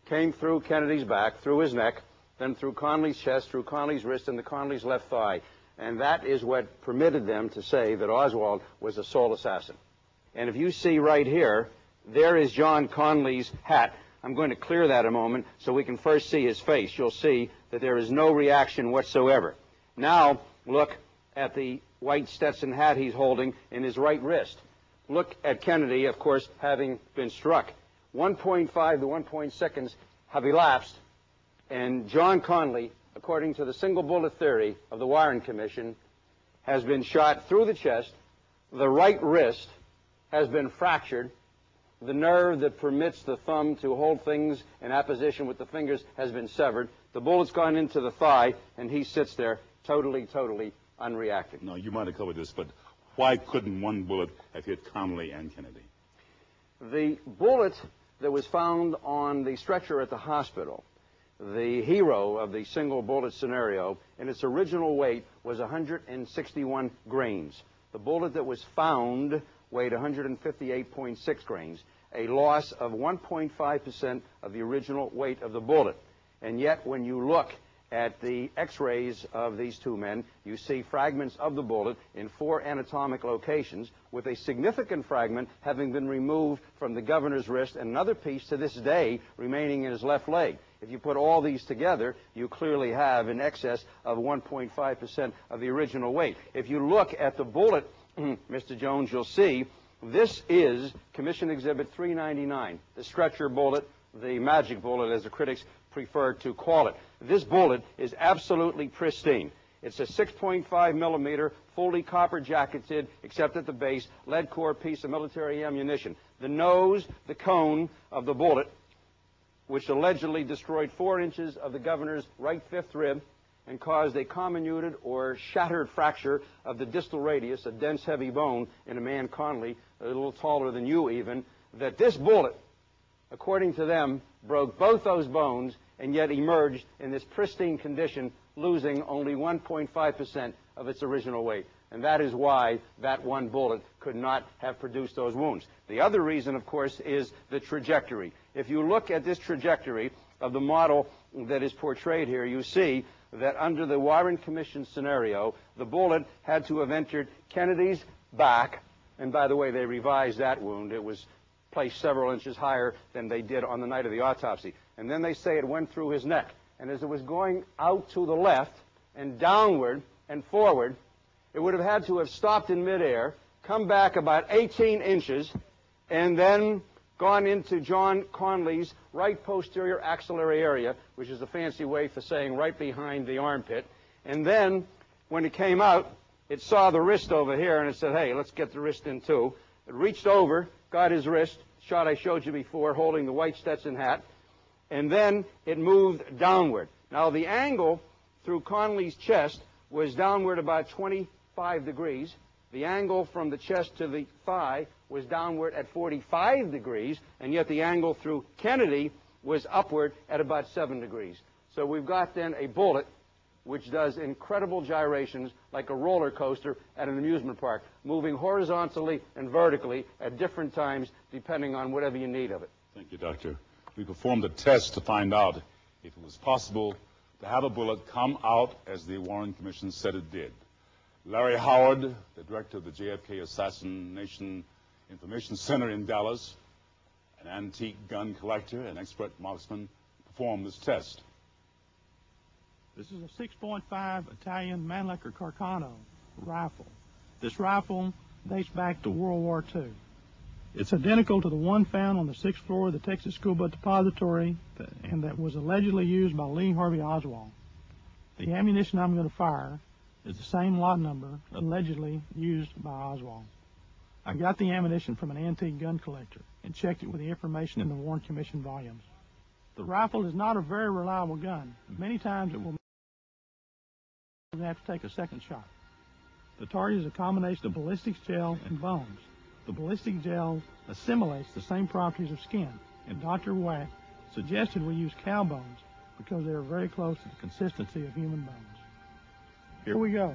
came through Kennedy's back, through his neck, then through Connally's chest, through Connally's wrist, and the Connally's left thigh. And that is what permitted them to say that Oswald was a sole assassin. And if you see right here, there is John Connally's hat. I'm going to clear that a moment so we can first see his face. You'll see that there is no reaction whatsoever. Now, look at the white Stetson hat he's holding in his right wrist. Look at Kennedy, of course, having been struck. 1.5 to 1.6 seconds have elapsed, and John Connally, according to the single bullet theory of the Warren Commission, has been shot through the chest. The right wrist has been fractured. The nerve that permits the thumb to hold things in apposition with the fingers has been severed. The bullet's gone into the thigh, and he sits there totally unreacting. No, you might have covered this, but why couldn't one bullet have hit Connally and Kennedy? The bullet that was found on the stretcher at the hospital, the hero of the single bullet scenario, in its original weight was 161 grains. The bullet that was found weighed 158.6 grains, a loss of 1.5% of the original weight of the bullet. And yet, when you look at the x-rays of these two men, you see fragments of the bullet in 4 anatomic locations, with a significant fragment having been removed from the governor's wrist and another piece to this day remaining in his left leg. If you put all these together, you clearly have in excess of 1.5% of the original weight. If you look at the bullet, Mr. Jones, you'll see this is Commission Exhibit 399, the stretcher bullet, the magic bullet, as the critics prefer to call it. This bullet is absolutely pristine. It's a 6.5 millimeter, fully copper jacketed, except at the base, lead core piece of military ammunition. The nose, the cone of the bullet, which allegedly destroyed 4 inches of the governor's right fifth rib and caused a comminuted or shattered fracture of the distal radius, a dense, heavy bone in a man Connally, a little taller than you even, that this bullet, according to them, broke both those bones and yet emerged in this pristine condition, losing only 1.5% of its original weight. And that is why that one bullet could not have produced those wounds. The other reason, of course, is the trajectory. If you look at this trajectory of the model that is portrayed here, you see that under the Warren Commission scenario, the bullet had to have entered Kennedy's back. And by the way, they revised that wound. It was placed several inches higher than they did on the night of the autopsy. And then they say it went through his neck. And as it was going out to the left and downward and forward, it would have had to have stopped in midair, come back about 18 inches, and then gone into John Connally's right posterior axillary area, which is a fancy way for saying right behind the armpit. And then, when it came out, it saw the wrist over here, and it said, hey, let's get the wrist in too. It reached over, got his wrist, shot I showed you before, holding the white Stetson hat, and then it moved downward. Now, the angle through Connolly's chest was downward about 25 degrees. The angle from the chest to the thigh was downward at 45 degrees, and yet the angle through Kennedy was upward at about 7 degrees. So we've got then a bullet which does incredible gyrations like a roller coaster at an amusement park, moving horizontally and vertically at different times depending on whatever you need of it. Thank you, Doctor. We performed a test to find out if it was possible to have a bullet come out as the Warren Commission said it did. Larry Howard, the director of the JFK Assassination Information Center in Dallas, an antique gun collector and expert marksman, performed this test. This is a 6.5 Italian Mannlicher Carcano rifle. This rifle dates back to World War II. It's identical to the one found on the 6th floor of the Texas School Book Depository and that was allegedly used by Lee Harvey Oswald. The ammunition I'm going to fire is the same lot number allegedly used by Oswald. I got the ammunition from an antique gun collector and checked it with the information in the Warren Commission volumes. The rifle is not a very reliable gun. Many times it will have to take a second shot. The target is a combination of ballistics gel and bones. The ballistic gel assimilates the same properties of skin, and Dr. Wack suggested we use cow bones because they are very close to the consistency of human bones. Here we go.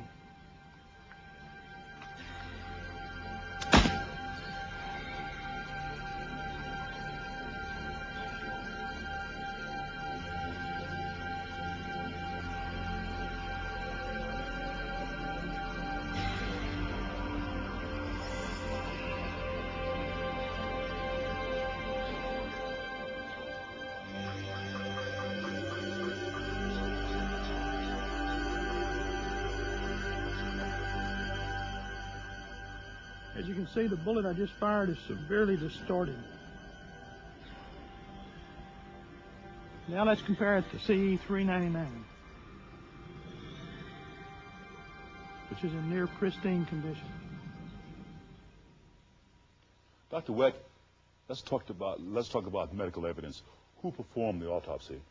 As you can see, the bullet I just fired is severely distorted. Now let's compare it to CE-399, which is in near pristine condition. Dr. Weck, let's talk about medical evidence. Who performed the autopsy?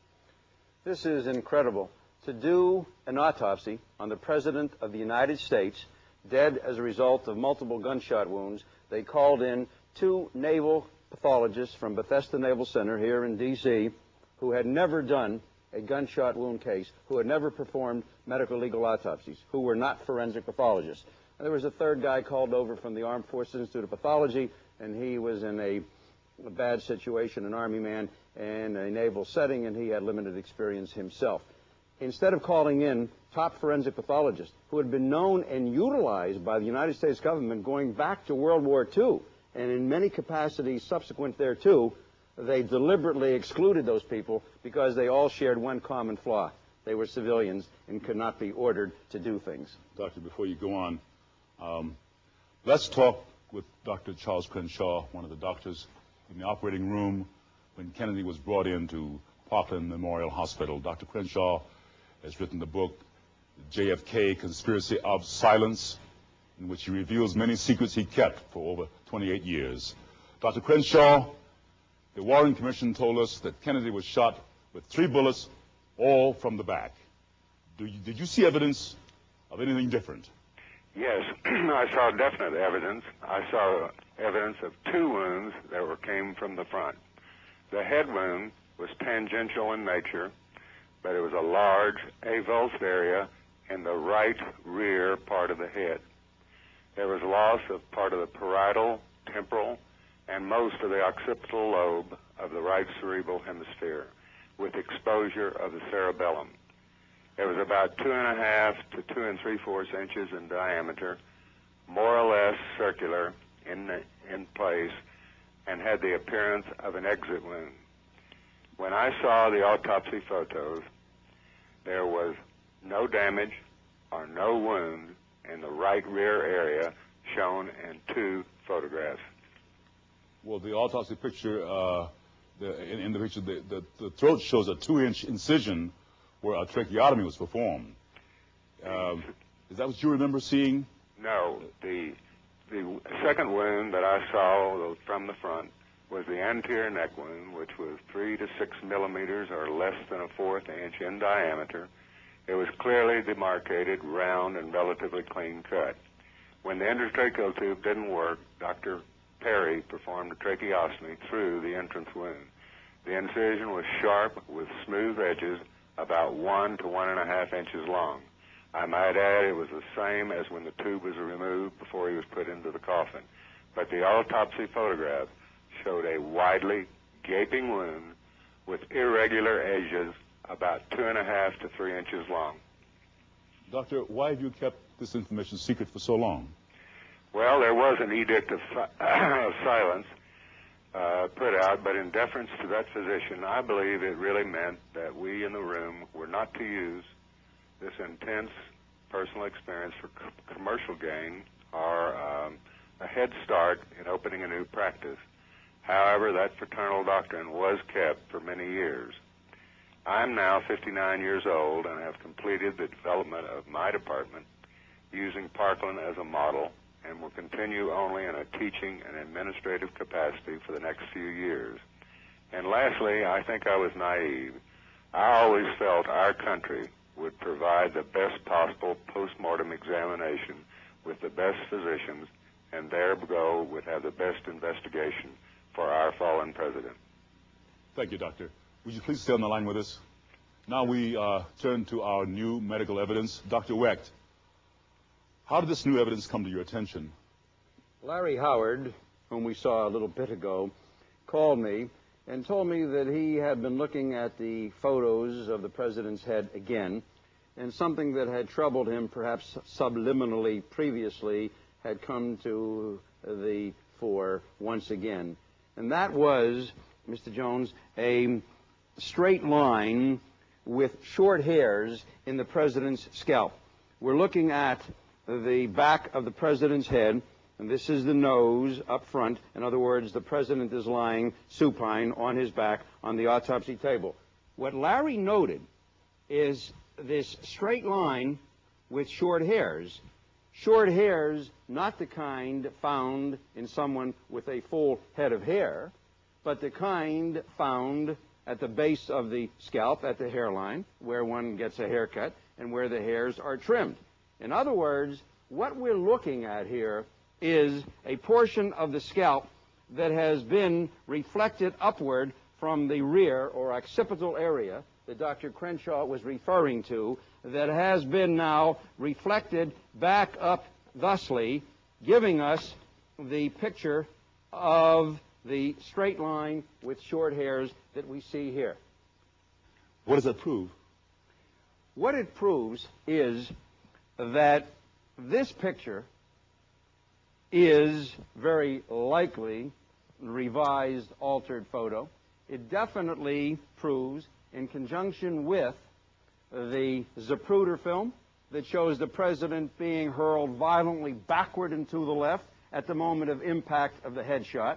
This is incredible. To do an autopsy on the President of the United States, dead as a result of multiple gunshot wounds, they called in 2 naval pathologists from Bethesda Naval Center here in D.C. who had never done a gunshot wound case, who had never performed medical legal autopsies, who were not forensic pathologists. And there was a third guy called over from the Armed Forces Institute of Pathology, and he was in a bad situation, an Army man, in a naval setting, and he had limited experience himself. Instead of calling in top forensic pathologists who had been known and utilized by the United States government going back to World War II, and in many capacities subsequent thereto, they deliberately excluded those people because they all shared one common flaw. They were civilians and could not be ordered to do things. Doctor, before you go on, let's talk with Dr. Charles Crenshaw, one of the doctors in the operating room when Kennedy was brought into Parkland Memorial Hospital. Dr. Crenshaw has written the book, JFK, Conspiracy of Silence, in which he reveals many secrets he kept for over 28 years. Dr. Crenshaw, the Warren Commission told us that Kennedy was shot with 3 bullets, all from the back. Did you see evidence of anything different? Yes, I saw definite evidence. I saw evidence of 2 wounds that came from the front. The head wound was tangential in nature, but it was a large avulsed area in the right rear part of the head. There was loss of part of the parietal, temporal, and most of the occipital lobe of the right cerebral hemisphere, with exposure of the cerebellum. It was about 2.5 to 2 3/4 inches in diameter, more or less circular in place, and had the appearance of an exit wound. When I saw the autopsy photos, there was no damage or no wound in the right rear area shown in 2 photographs. Well, the autopsy picture, in the picture, the throat shows a 2-inch incision where a tracheotomy was performed. Is that what you remember seeing? No, the second wound that I saw from the front was the anterior neck wound, which was 3 to 6 millimeters or less than a 1/4 inch in diameter. It was clearly demarcated, round, and relatively clean cut. When the endotracheal tube didn't work, Dr. Perry performed a tracheostomy through the entrance wound. The incision was sharp with smooth edges, about 1 to 1.5 inches long. I might add it was the same as when the tube was removed before he was put into the coffin. But the autopsy photograph showed a widely gaping wound with irregular edges about 2.5 to 3 inches long. Doctor, why have you kept this information secret for so long? Well, there was an edict of silence put out, but in deference to that physician, I believe it really meant that we in the room were not to use this intense personal experience for commercial gain or a head start in opening a new practice. However, that fraternal doctrine was kept for many years. I'm now 59 years old and have completed the development of my department using Parkland as a model, and will continue only in a teaching and administrative capacity for the next few years. And lastly, I think I was naive. I always felt our country would provide the best possible post-mortem examination with the best physicians, and thereby would have the best investigation for our fallen president. Thank you, Doctor. Would you please stay on the line with us? Now we turn to our new medical evidence. Dr. Wecht, how did this new evidence come to your attention? Larry Howard, whom we saw a little bit ago, called me and told me that he had been looking at the photos of the president's head again, and something that had troubled him perhaps subliminally previously had come to the fore once again. And that was, Mr. Jones, a straight line with short hairs in the president's scalp. We're looking at the back of the president's head, and this is the nose up front. In other words, the president is lying supine on his back on the autopsy table. What Larry noted is this straight line with short hairs. Short hairs, not the kind found in someone with a full head of hair, but the kind found at the base of the scalp, at the hairline, where one gets a haircut and where the hairs are trimmed. In other words, what we're looking at here is a portion of the scalp that has been reflected upward from the rear or occipital area that Dr. Crenshaw was referring to, that has been now reflected back up thusly, giving us the picture of the straight line with short hairs that we see here. What does that prove? What it proves is that this picture is very likely a revised, altered photo. It definitely proves, in conjunction with the Zapruder film that shows the president being hurled violently backward and to the left at the moment of impact of the headshot,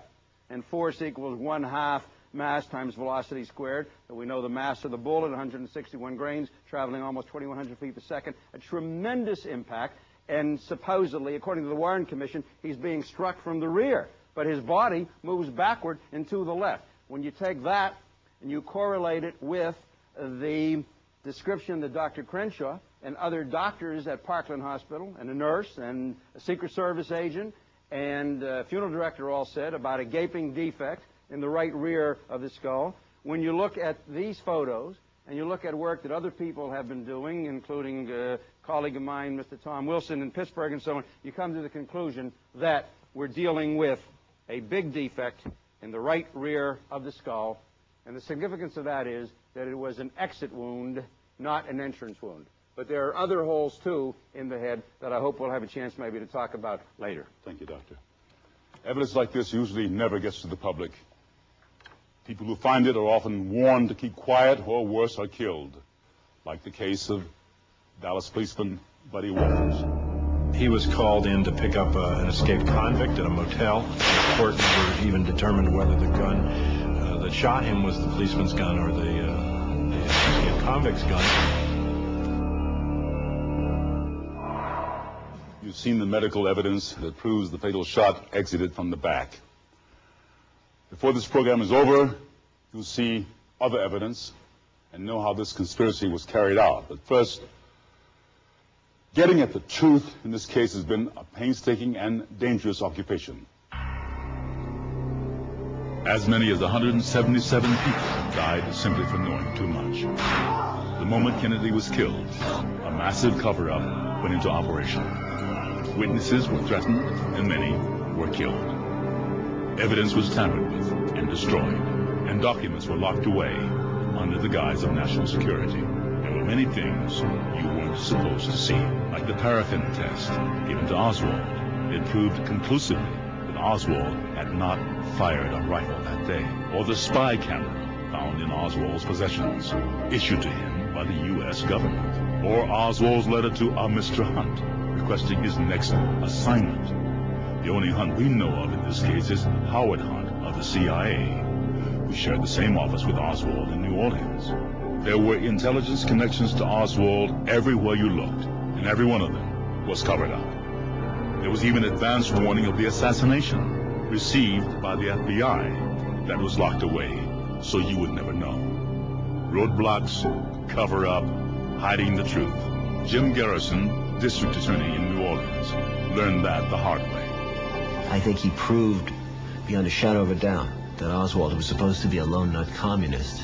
and force equals 1/2 mass times velocity squared. We know the mass of the bullet, 161 grains, traveling almost 2,100 feet per second. A tremendous impact, and supposedly, according to the Warren Commission, he's being struck from the rear, but his body moves backward and to the left. When you take that and you correlate it with the description that Dr. Crenshaw and other doctors at Parkland Hospital, and a nurse and a Secret Service agent and a funeral director all said about a gaping defect in the right rear of the skull. When you look at these photos and you look at work that other people have been doing, including a colleague of mine, Mr. Tom Wilson in Pittsburgh and so on, you come to the conclusion that we're dealing with a big defect in the right rear of the skull. And the significance of that is that it was an exit wound, not an entrance wound. But there are other holes, too, in the head that I hope we'll have a chance maybe to talk about later. Thank you, Doctor. Evidence like this usually never gets to the public. People who find it are often warned to keep quiet, or worse, are killed, like the case of Dallas policeman Buddy Walters. He was called in to pick up an escaped convict at a motel. The court never even determined whether the gun that shot him was the policeman's gun or the escaped convict's gun. You've seen the medical evidence that proves the fatal shot exited from the back. Before this program is over, you'll see other evidence and know how this conspiracy was carried out. But first, getting at the truth in this case has been a painstaking and dangerous occupation. As many as 177 people died simply for knowing too much. The moment Kennedy was killed, a massive cover-up went into operation. Witnesses were threatened, and many were killed. Evidence was tampered with and destroyed, and documents were locked away under the guise of national security. There were many things you weren't supposed to see, like the paraffin test given to Oswald. It proved conclusively that Oswald had not fired a rifle that day, or the spy camera found in Oswald's possessions, issued to him by the U.S. government, or Oswald's letter to a Mr. Hunt, requesting his next assignment. The only Hunt we know of in this case is Howard Hunt of the CIA, who shared the same office with Oswald in New Orleans. There were intelligence connections to Oswald everywhere you looked, and every one of them was covered up. There was even advance warning of the assassination received by the FBI that was locked away so you would never know. Roadblocks, cover up, hiding the truth. Jim Garrison, district attorney in New Orleans, learned that the hard way. I think he proved beyond a shadow of a doubt that Oswald, who was supposed to be a lone nut communist,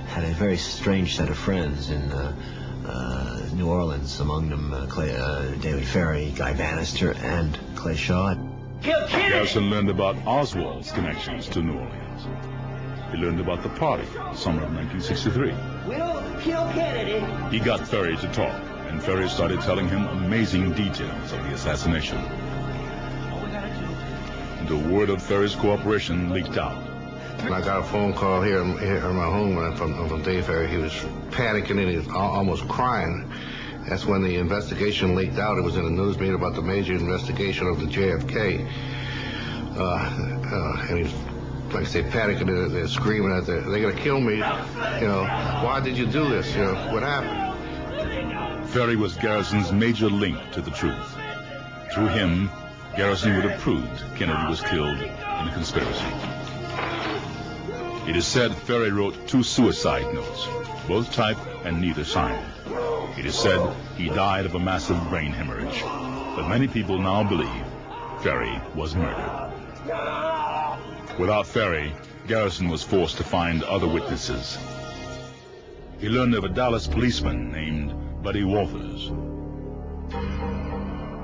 had a very strange set of friends in New Orleans, among them David Ferry, Guy Bannister, and Clay Shaw. Garrison learned about Oswald's connections to New Orleans. He learned about the party, summer of 1963. We'll kill Kennedy. He got Ferry to talk, and Ferry started telling him amazing details of the assassination. The word of Ferry's cooperation leaked out. And I got a phone call here in my home from Dave Ferry. He was panicking and he was almost crying. That's when the investigation leaked out. It was in a news meeting about the major investigation of the JFK. And he was, like I say, panicking. They're screaming at they're going to kill me. You know, why did you do this? You know, what happened? Ferry was Garrison's major link to the truth. Through him, Garrison would have proved Kennedy was killed in a conspiracy. It is said Ferry wrote 2 suicide notes, both typed and neither signed. It is said he died of a massive brain hemorrhage, but many people now believe Ferry was murdered. Without Ferry, Garrison was forced to find other witnesses. He learned of a Dallas policeman named Buddy Walters.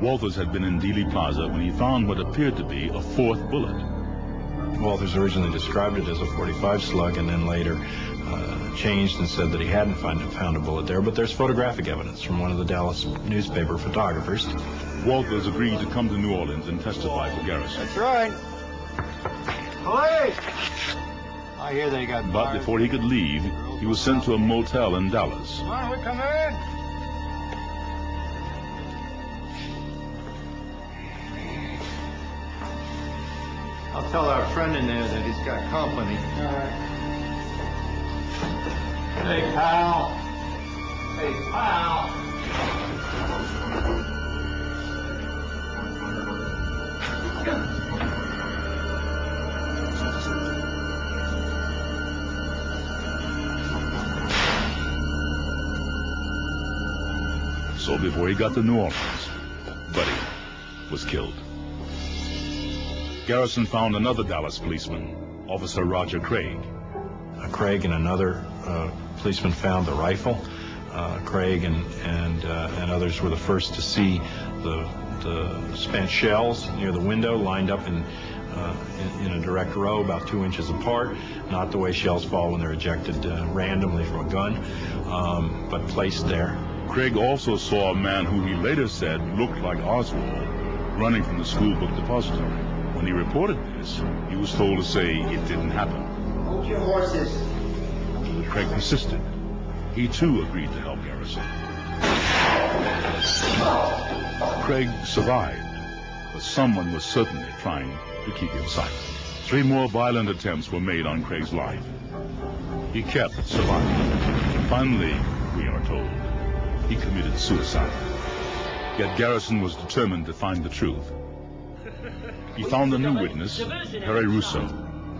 Walters had been in Dealey Plaza when he found what appeared to be a 4th bullet. Walters originally described it as a .45 slug and then later changed and said that he hadn't found a bullet there, but there's photographic evidence from one of the Dallas newspaper photographers. Walters agreed to come to New Orleans and testify for Garrison. That's right. Police! I hear they got But before he could leave, he was sent to a motel in Dallas. Come on, we come in. I'll tell our friend in there that he's got company. All right. Hey, pal. Hey, pal. So before he got to New Orleans, Buddy was killed. Garrison found another Dallas policeman, Officer Roger Craig. Craig and another policeman found the rifle. Craig and others were the first to see the spent shells near the window, lined up in a direct row, about 2 inches apart. Not the way shells fall when they're ejected randomly from a gun, but placed there. Craig also saw a man who he later said looked like Oswald running from the school book depository. When he reported this, he was told to say it didn't happen. Hold your horses. But Craig persisted. He too agreed to help Garrison. Craig survived, but someone was certainly trying to keep him silent. 3 more violent attempts were made on Craig's life. He kept surviving. Finally, we are told, he committed suicide. Yet Garrison was determined to find the truth. He found a new witness, Harry Russo,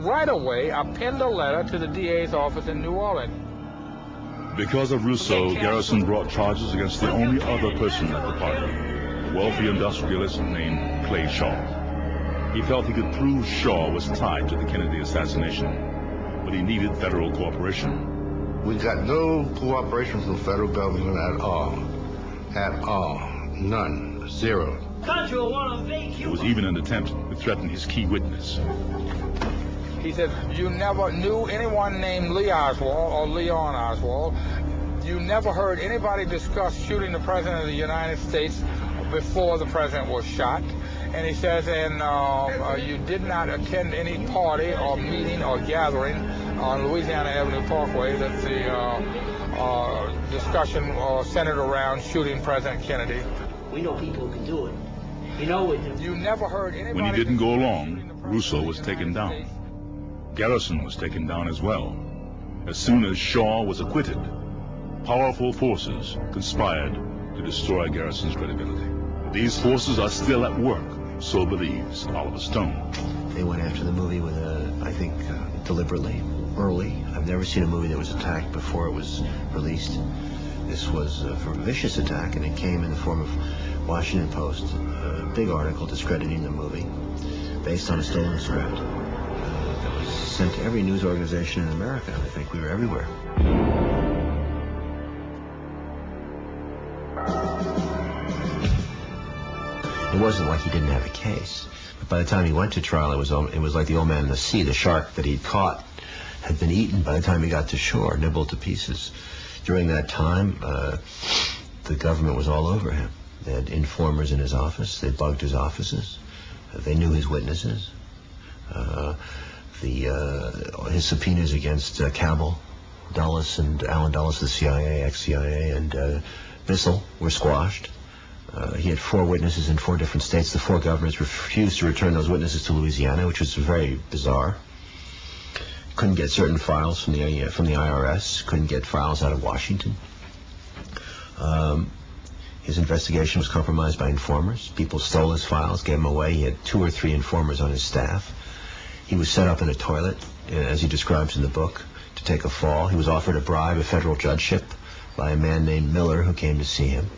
right away, I penned a letter to the DA's office in New Orleans. Because of Rousseau, Garrison brought charges against the only other person at the party, a wealthy industrialist named Clay Shaw. He felt he could prove Shaw was tied to the Kennedy assassination, but he needed federal cooperation. We got no cooperation from the federal government at all. At all. None. Zero. There was even an attempt to threaten his key witness. He said, you never knew anyone named Lee Oswald or Leon Oswald. You never heard anybody discuss shooting the President of the United States before the President was shot. And he says, and you did not attend any party or meeting or gathering on Louisiana Avenue Parkway that the discussion centered around shooting President Kennedy. We know people who can do it. You know, you never heard anybody... When he didn't go along, Rousseau was taken down. Garrison was taken down as well. As soon as Shaw was acquitted, powerful forces conspired to destroy Garrison's credibility. These forces are still at work, so believes Oliver Stone. They went after the movie with I think, deliberately, early. I've never seen a movie that was attacked before it was released. This was a vicious attack, and it came in the form of Washington Post, a big article discrediting the movie based on a stolen script. That was sent to every news organization in America. I think we were everywhere. It wasn't like he didn't have a case. But by the time he went to trial, it was like the old man in the sea. The shark that he'd caught had been eaten by the time he got to shore, nibbled to pieces. During that time, the government was all over him. They had informers in his office. They bugged his offices. They knew his witnesses. His subpoenas against Cabell, Dulles, and Allen Dulles, the CIA, ex-CIA, and Bissell were squashed. He had 4 witnesses in 4 different states. The 4 governors refused to return those witnesses to Louisiana, which was very bizarre. Couldn't get certain files from the IRS. Couldn't get files out of Washington. His investigation was compromised by informers. People stole his files, gave them away. He had 2 or 3 informers on his staff. He was set up in a toilet, as he describes in the book, to take a fall. He was offered a bribe, a federal judgeship, by a man named Miller who came to see him.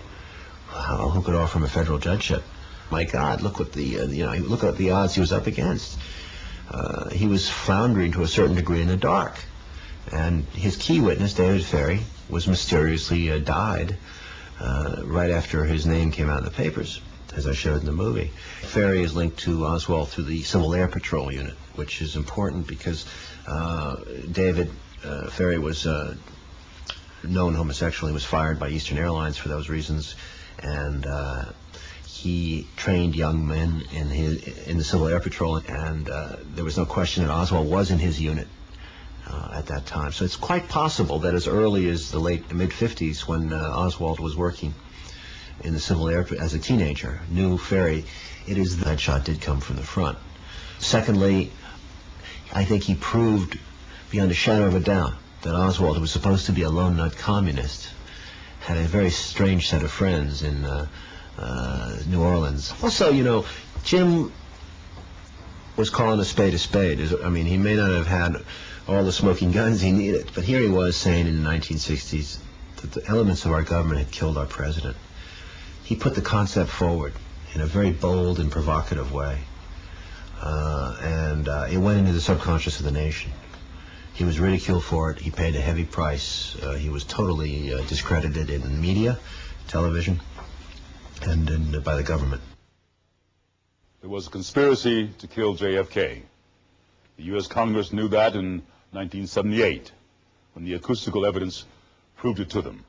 Wow, who could offer him a federal judgeship? My God, look what look at the odds he was up against. He was floundering to a certain degree in the dark, and his key witness, David Ferry, was mysteriously died right after his name came out in the papers, as I showed in the movie. Ferry is linked to Oswald through the Civil Air Patrol unit, which is important because David Ferry was known homosexual. He was fired by Eastern Airlines for those reasons, and he trained young men in the Civil Air Patrol, and there was no question that Oswald was in his unit at that time. So it's quite possible that as early as the mid-50s, when Oswald was working in the Civil Air as a teenager, knew Ferry, that shot did come from the front. Secondly, I think he proved beyond a shadow of a doubt that Oswald, who was supposed to be a lone nut communist, had a very strange set of friends in New Orleans. Also, Jim was calling a spade a spade. I mean, he may not have had all the smoking guns he needed, but here he was saying in the 1960s that the elements of our government had killed our president. He put the concept forward in a very bold and provocative way, and it went into the subconscious of the nation. He was ridiculed for it. He paid a heavy price. He was totally discredited in media, television, and by the government. There was a conspiracy to kill JFK. The U.S. Congress knew that in 1978, when the acoustical evidence proved it to them.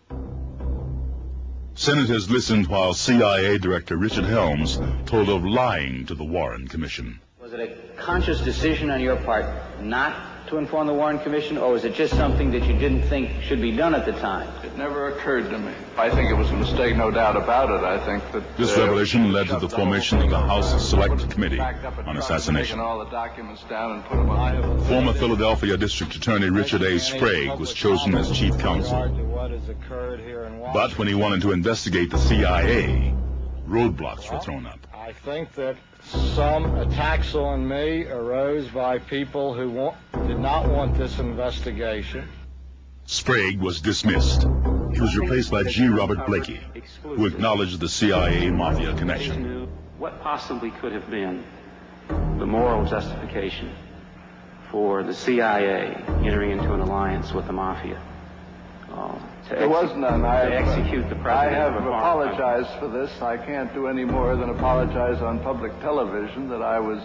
Senators listened while CIA Director Richard Helms told of lying to the Warren Commission. Was it a conscious decision on your part not to inform the Warren Commission, or was it just something that you didn't think should be done at the time? It never occurred to me. I think it was a mistake, no doubt about it. I think that this revelation led to the formation of the House Select Committee on Assassination. All the documents down and put them up. Former Philadelphia District Attorney Richard A. Sprague was chosen as chief counsel. But when he wanted to investigate the CIA, roadblocks were thrown up. I think that some attacks on me arose by people who did not want this investigation. Sprague was dismissed. He was replaced by G. Robert Blakey, who acknowledged the CIA Mafia connection. What possibly could have been the moral justification for the CIA entering into an alliance with the Mafia? There was none. To execute the president. I have apologized for this. I can't do any more than apologize on public television that I was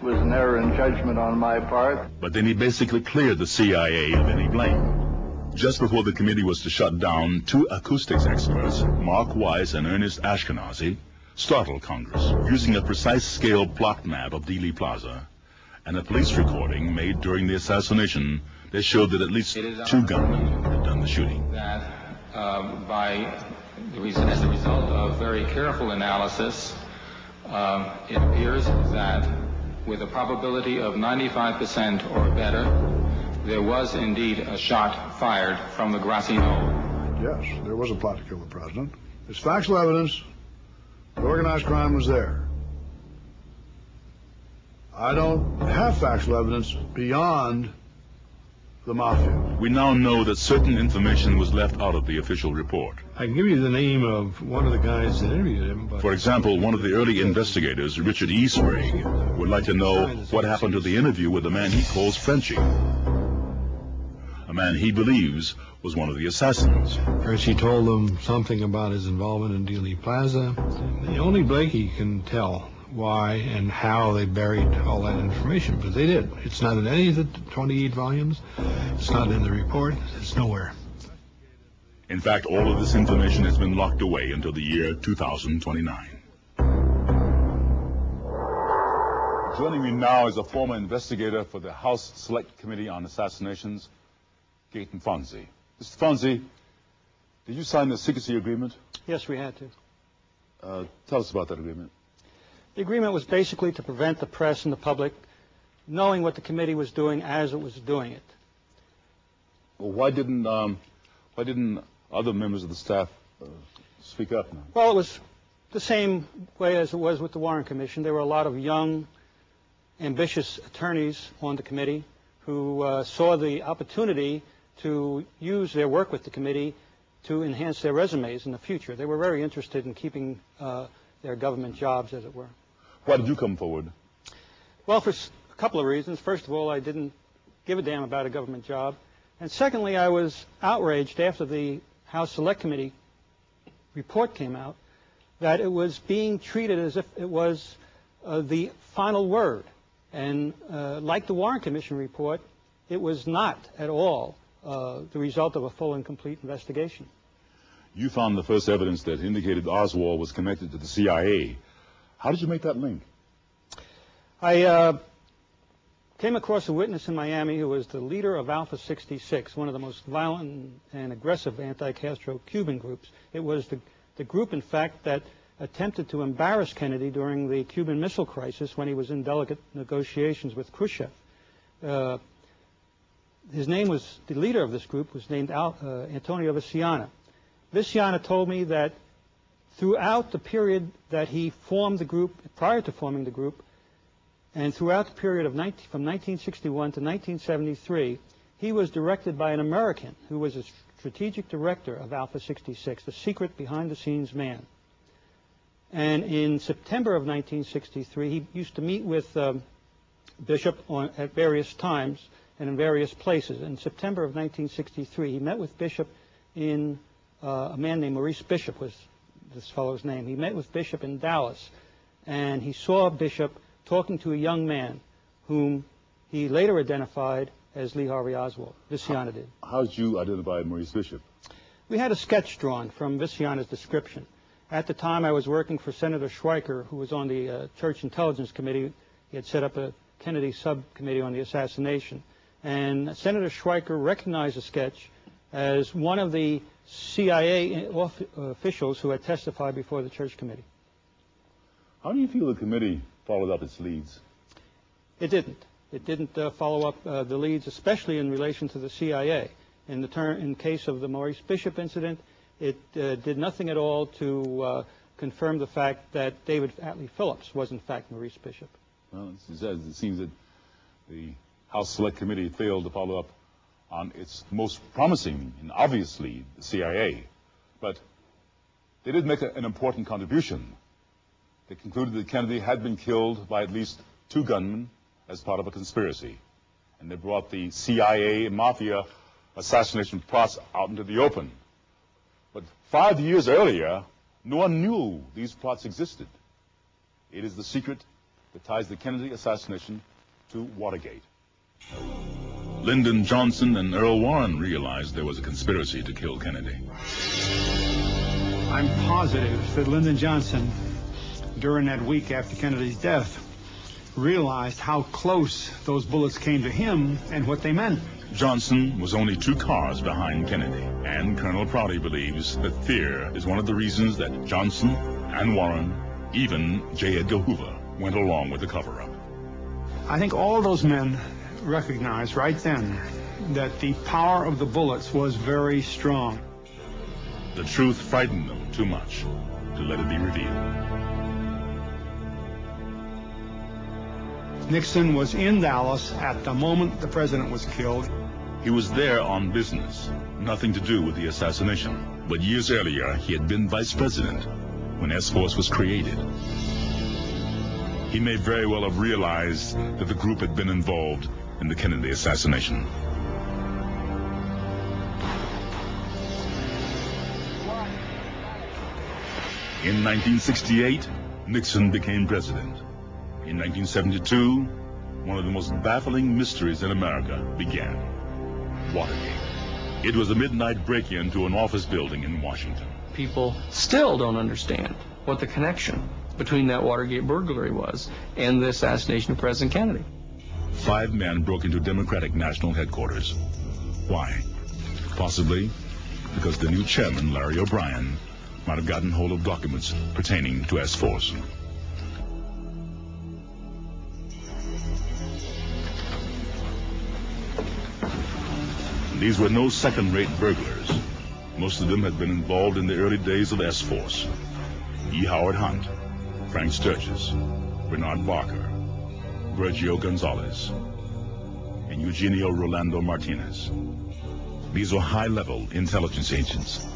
an error in judgment on my part. But then he basically cleared the CIA of any blame. Just before the committee was to shut down, two acoustics experts, Mark Weiss and Ernest Ashkenazi, startled Congress using a precise scale plot map of Dealey Plaza and a police recording made during the assassination that showed that at least two gunmen had done the shooting. That as a result of very careful analysis, it appears that with a probability of 95% or better, there was indeed a shot fired from the grassy knoll. Yes, there was a plot to kill the president. There's factual evidence. The organized crime was there. I don't have factual evidence beyond the Mafia. We now know that certain information was left out of the official report. I can give you the name of one of the guys that interviewed him. But for example, one of the early investigators, Richard E. Sprague, would like to know what happened to the interview with the man he calls Frenchie, a man he believes was one of the assassins. Frenchie told them something about his involvement in Dealey Plaza. Only Blakey can tell why and how they buried all that information, but they did. It's not in any of the 28 volumes. It's not in the report. It's nowhere. In fact, all of this information has been locked away until the year 2029. Joining me now is a former investigator for the House Select Committee on Assassinations, Gaten Fonzie. Mr. Fonzie, did you sign the secrecy agreement? Yes, we had to. Tell us about that agreement. The agreement was basically to prevent the press and the public knowing what the committee was doing as it was doing it. Well, why didn't other members of the staff speak up now? Well, it was the same way as it was with the Warren Commission. There were a lot of young, ambitious attorneys on the committee who saw the opportunity to use their work with the committee to enhance their resumes in the future. They were very interested in keeping their government jobs, as it were. Why did you come forward? Well, for a couple of reasons. First of all, I didn't give a damn about a government job. And secondly, I was outraged after the House Select Committee report came out that it was being treated as if it was the final word. And like the Warren Commission report, it was not at all the result of a full and complete investigation. You found the first evidence that indicated Oswald was connected to the CIA. How did you make that link? I came across a witness in Miami who was the leader of Alpha 66, one of the most violent and aggressive anti-Castro Cuban groups. It was the group, in fact, that attempted to embarrass Kennedy during the Cuban Missile Crisis when he was in delicate negotiations with Khrushchev. His name was, the leader of this group was named Antonio Viciana. Viciana told me that throughout the period that he formed the group, prior to forming the group, and throughout the period of from 1961 to 1973, he was directed by an American who was a strategic director of Alpha 66, the secret behind-the-scenes man. And in September of 1963, he used to meet with Bishop at various times and in various places. In September of 1963, he met with Bishop in a man named Maurice Bishop was this fellow's name. He met with Bishop in Dallas, and he saw Bishop talking to a young man whom he later identified as Lee Harvey Oswald. Viciana did. How did you identify Maurice Bishop? We had a sketch drawn from Viciana's description. At the time, I was working for Senator Schweiker, who was on the Church Intelligence Committee. He had set up a Kennedy subcommittee on the assassination. And Senator Schweiker recognized the sketch as one of the CIA officials who had testified before the Church Committee. How do you feel the committee followed up its leads? It didn't. It didn't follow up the leads, especially in relation to the CIA. In case of the Maurice Bishop incident, it did nothing at all to confirmed the fact that David Atlee Phillips was in fact Maurice Bishop. Well, it seems that the House Select Committee failed to follow up on its most promising and obviously the CIA. But they did make an important contribution. They concluded that Kennedy had been killed by at least 2 gunmen as part of a conspiracy. And they brought the CIA and Mafia assassination plots out into the open. But 5 years earlier, no one knew these plots existed. It is the secret that ties the Kennedy assassination to Watergate. Lyndon Johnson and Earl Warren realized there was a conspiracy to kill Kennedy. I'm positive that Lyndon Johnson, during that week after Kennedy's death, realized how close those bullets came to him and what they meant. Johnson was only 2 cars behind Kennedy, and Colonel Prouty believes that fear is one of the reasons that Johnson and Warren, even J. Edgar Hoover, went along with the cover-up. I think all those men recognized right then that the power of the bullets was very strong. The truth frightened them too much to let it be revealed. Nixon was in Dallas at the moment the president was killed. He was there on business, nothing to do with the assassination. But years earlier, he had been vice president when S-Force was created. He may very well have realized that the group had been involved in the Kennedy assassination. In 1968, Nixon became president. In 1972, one of the most baffling mysteries in America began. Watergate. It was a midnight break-in to an office building in Washington. People still don't understand what the connection between that Watergate burglary was and the assassination of President Kennedy. 5 men broke into Democratic National Headquarters. Why? Possibly because the new chairman, Larry O'Brien, might have gotten hold of documents pertaining to S-Force. These were no second-rate burglars. Most of them had been involved in the early days of S-Force. E. Howard Hunt, Frank Sturgis, Bernard Barker, Virgilio Gonzalez, and Eugenio Rolando Martinez. These were high-level intelligence agents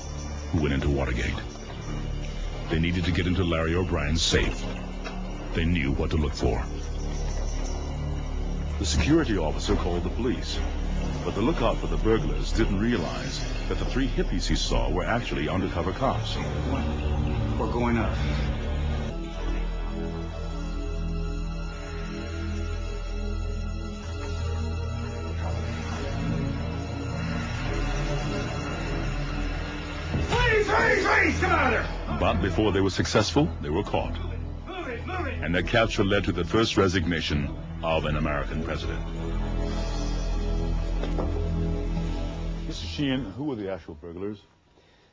who went into Watergate. They needed to get into Larry O'Brien's safe. They knew what to look for. The security officer called the police, but the lookout for the burglars didn't realize that the 3 hippies he saw were actually undercover cops. We're going up. Freeze! Come out of there! But before they were successful, they were caught. And their capture led to the first resignation of an American president. Mr. Sheehan, who were the actual burglars?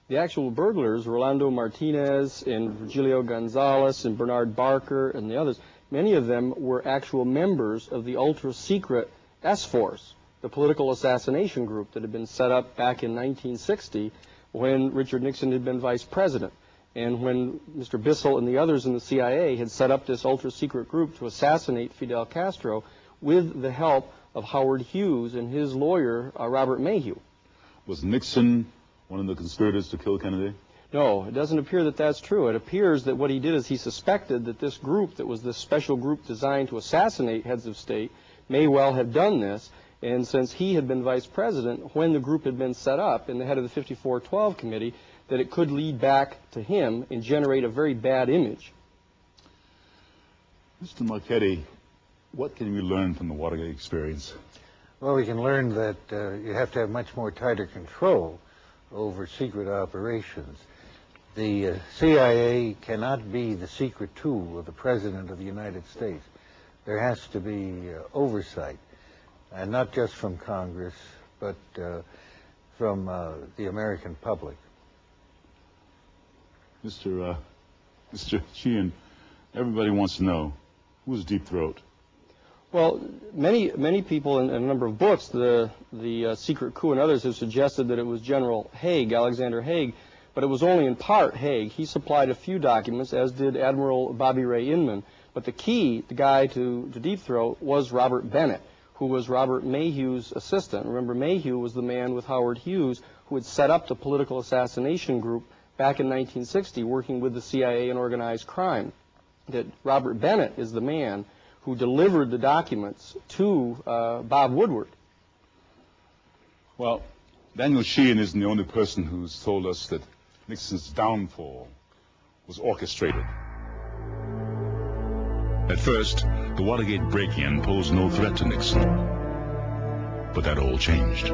The actual burglars, Rolando Martinez and Virgilio Gonzalez and Bernard Barker and the others, many of them were actual members of the ultra-secret S-Force, the political assassination group that had been set up back in 1960 when Richard Nixon had been vice president, and when Mr. Bissell and the others in the CIA had set up this ultra-secret group to assassinate Fidel Castro with the help of Howard Hughes and his lawyer, Robert Mayhew. Was Nixon one of the conspirators to kill Kennedy? No, it doesn't appear that that's true. It appears that what he did is he suspected that this group, that was this special group designed to assassinate heads of state, may well have done this. And since he had been vice president, when the group had been set up and the head of the 5412 committee, that it could lead back to him and generate a very bad image. Mr. Marchetti, what can we learn from the Watergate experience? Well, we can learn that you have to have much more tighter control over secret operations. The CIA cannot be the secret tool of the President of the United States. There has to be oversight. And not just from Congress, but from the American public. Mr. Sheehan, everybody wants to know, who was Deep Throat? Well, many people in a number of books, the Secret Coup and others, have suggested that it was General Haig, Alexander Haig, but it was only in part Haig. He supplied a few documents, as did Admiral Bobby Ray Inman. But the key, the guy to Deep Throat, was Robert Bennett, who was Robert Mayhew's assistant. Remember, Mayhew was the man with Howard Hughes who had set up the political assassination group back in 1960, working with the CIA and organized crime. That Robert Bennett is the man who delivered the documents to Bob Woodward. Well, Daniel Sheehan isn't the only person who's told us that Nixon's downfall was orchestrated. At first, the Watergate break-in posed no threat to Nixon. But that all changed.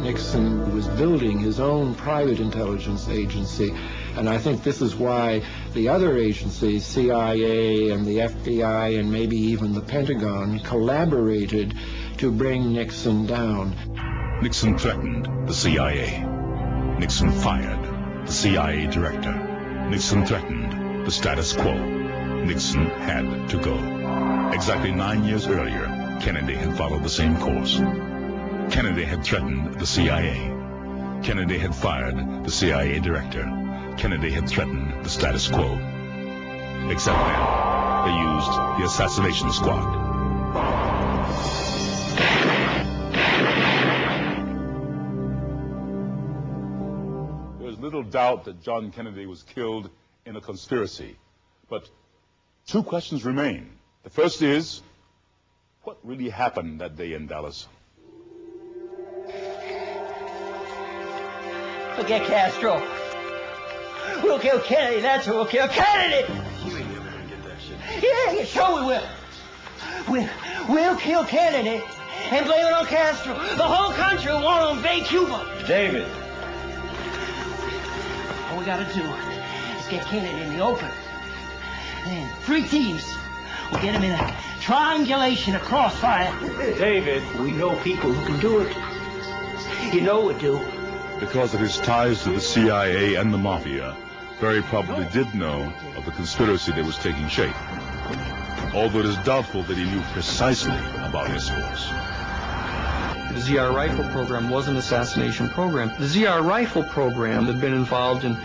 Nixon was building his own private intelligence agency, and I think this is why the other agencies, CIA and the FBI and maybe even the Pentagon, collaborated to bring Nixon down. Nixon threatened the CIA. Nixon fired the CIA director. Nixon threatened the status quo. Nixon had to go. Exactly 9 years earlier, Kennedy had followed the same course. Kennedy had threatened the CIA. Kennedy had fired the CIA director. Kennedy had threatened the status quo. Except then, they used the assassination squad. There's little doubt that John Kennedy was killed in a conspiracy. But two questions remain. The first is, what really happened that day in Dallas? Forget Castro. We'll kill Kennedy, that's who will kill Kennedy! You ain't never gonna get that shit. Yeah, sure we will. We'll kill Kennedy and blame it on Castro. The whole country will want to invade Cuba. David. All we gotta do is get Kennedy in the open. Then 3 teams will get him in a triangulation, a crossfire. David. We know people who can do it. You know we do. Because of his ties to the CIA and the Mafia, very probably did know of the conspiracy that was taking shape. Although it is doubtful that he knew precisely about his force. The ZR rifle program was an assassination program. The ZR rifle program had been involved in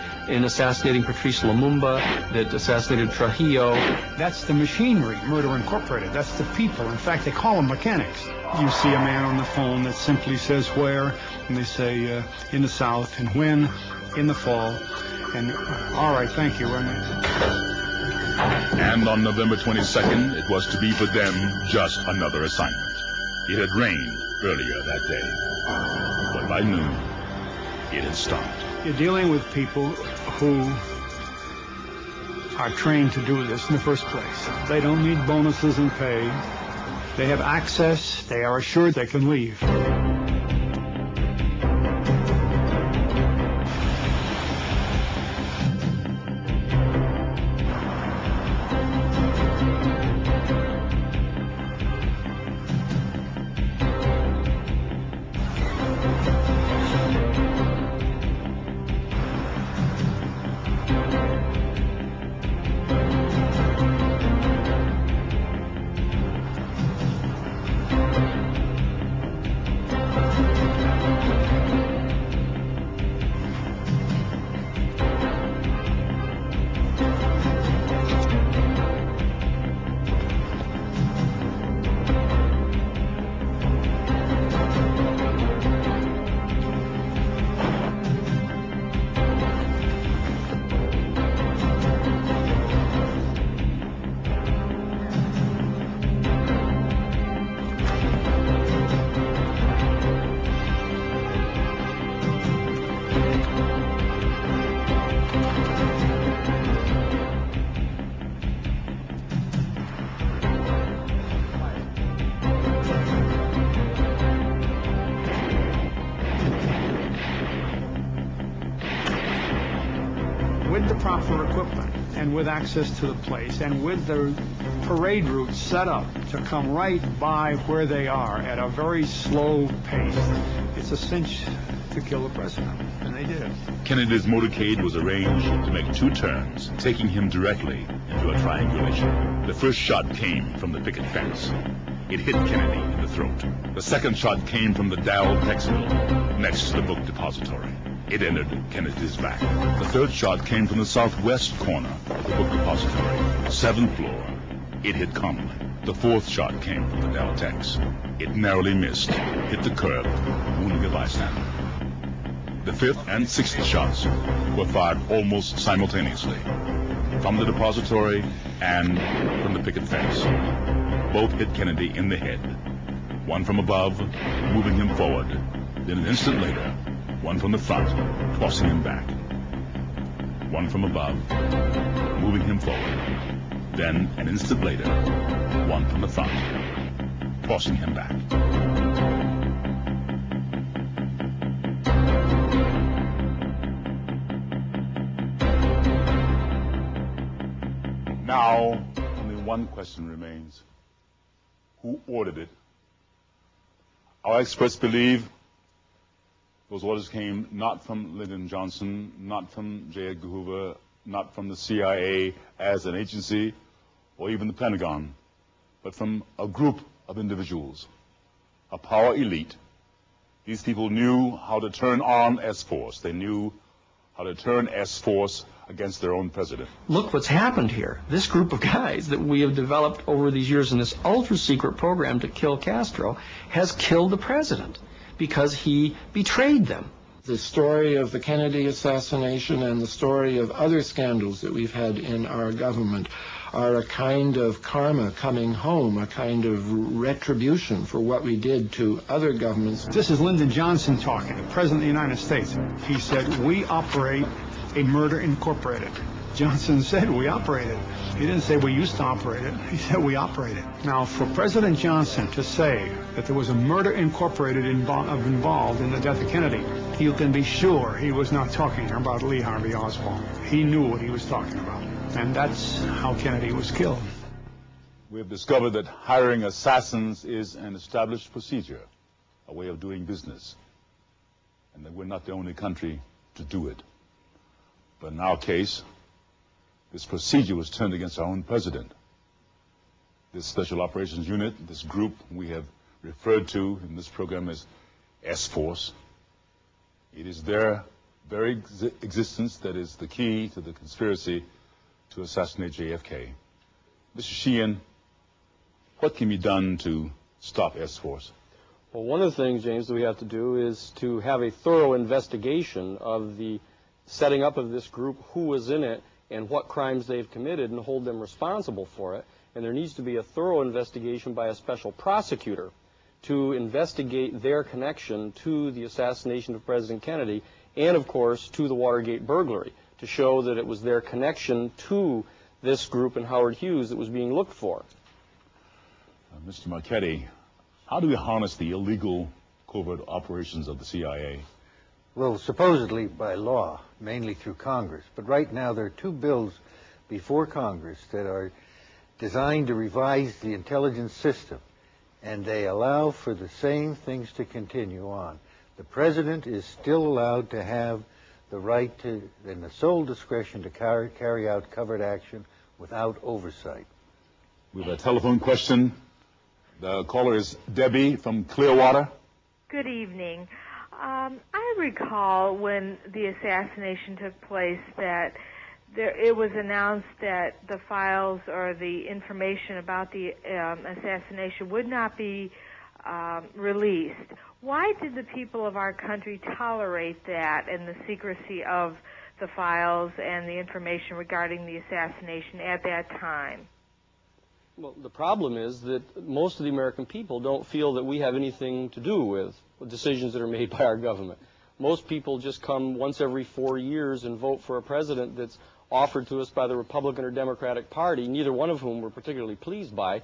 assassinating Patrice Lumumba, that assassinated Trujillo. That's the machinery, Murder Incorporated. That's the people. In fact, they call them mechanics. You see a man on the phone that simply says where, and they say in the South, and when, in the fall. And all right, thank you. And on November 22nd, it was to be for them just another assignment. It had rained earlier that day, but by noon, it had stopped. You're dealing with people who are trained to do this in the first place. They don't need bonuses and pay. They have access. They are assured they can leave. proper equipment and with access to the place and with the parade route set up to come right by where they are at a very slow pace, it's a cinch to kill the president, and they did. Kennedy's motorcade was arranged to make two turns, taking him directly into a triangulation. The first shot came from the picket fence. It hit Kennedy in the throat. The second shot came from the Dow Tex mill next to the book depository. It entered Kennedy's back. The third shot came from the southwest corner of the book depository, 7th floor. It hit Connolly. The fourth shot came from the Deltex. It narrowly missed, hit the curb, wounding a bystander. The fifth and sixth shots were fired almost simultaneously, from the depository and from the picket fence. Both hit Kennedy in the head. One from above, moving him forward. Then an instant later, one from the front, tossing him back. One from above, moving him forward. Then, an instant later, one from the front, tossing him back. Now, only one question remains. Who ordered it? Our experts believe those orders came not from Lyndon Johnson, not from J. Edgar Hoover, not from the CIA as an agency, or even the Pentagon, but from a group of individuals, a power elite. These people knew how to turn on S-Force. They knew how to turn S-Force against their own president. Look what's happened here. This group of guys that we have developed over these years in this ultra-secret program to kill Castro has killed the president because he betrayed them. The story of the Kennedy assassination and the story of other scandals that we've had in our government are a kind of karma coming home, a kind of retribution for what we did to other governments. This is Lyndon Johnson talking, the President of the United States. He said, "We operate a murder incorporated." Johnson said we operate it. He didn't say we used to operate it. He said we operate it. Now, for President Johnson to say that there was a murder incorporated involved in the death of Kennedy, you can be sure he was not talking about Lee Harvey Oswald. He knew what he was talking about. And that's how Kennedy was killed. We have discovered that hiring assassins is an established procedure, a way of doing business, and that we're not the only country to do it. But in our case, this procedure was turned against our own president. This Special Operations Unit, this group we have referred to in this program as S-Force, it is their very existence that is the key to the conspiracy to assassinate JFK. Mr. Sheehan, what can be done to stop S-Force? Well, one of the things, James, that we have to do is to have a thorough investigation of the setting up of this group, who was in it, and what crimes they've committed, and hold them responsible for it. And there needs to be a thorough investigation by a special prosecutor to investigate their connection to the assassination of President Kennedy and, of course, to the Watergate burglary, to show that it was their connection to this group and Howard Hughes that was being looked for. Mr. Marchetti, how do we harness the illegal covert operations of the CIA? Well, supposedly by law, mainly through Congress. But right now there are two bills before Congress that are designed to revise the intelligence system, and they allow for the same things to continue on. The president is still allowed to have the right to, and the sole discretion to carry out covert action without oversight. We have a telephone question. The caller is Debbie from Clearwater. Good evening. I recall when the assassination took place that it was announced that the files or the information about the assassination would not be released. Why did the people of our country tolerate that and the secrecy of the files and the information regarding the assassination at that time? Well, the problem is that most of the American people don't feel that we have anything to do with decisions that are made by our government. Most people just come once every 4 years and vote for a president that's offered to us by the Republican or Democratic Party, neither one of whom we're particularly pleased by.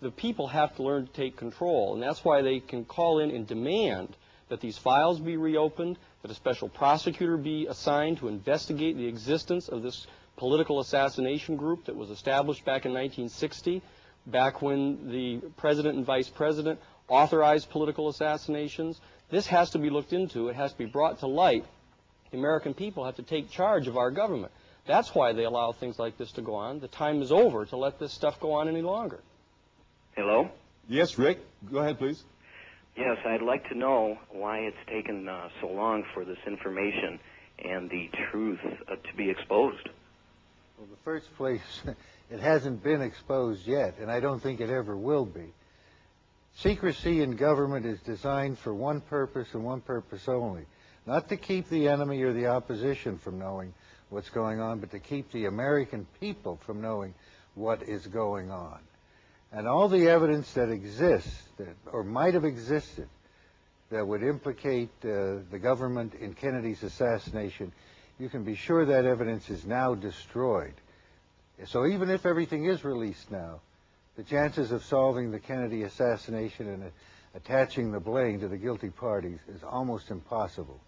The people have to learn to take control, and that's why they can call in and demand that these files be reopened, that a special prosecutor be assigned to investigate the existence of this political assassination group that was established back in 1960, back when the president and vice president authorized political assassinations. This has to be looked into. It has to be brought to light. The American people have to take charge of our government. That's why they allow things like this to go on. The time is over to let this stuff go on any longer. Hello? Yes, Rick. Go ahead, please. Yes, I'd like to know why it's taken so long for this information and the truth to be exposed. Well, in the first place, it hasn't been exposed yet, and I don't think it ever will be. Secrecy in government is designed for one purpose and one purpose only, not to keep the enemy or the opposition from knowing what's going on, but to keep the American people from knowing what is going on. And all the evidence that exists, or might have existed, that would implicate the government in Kennedy's assassination, you can be sure that evidence is now destroyed. So even if everything is released now, the chances of solving the Kennedy assassination and attaching the blame to the guilty parties is almost impossible.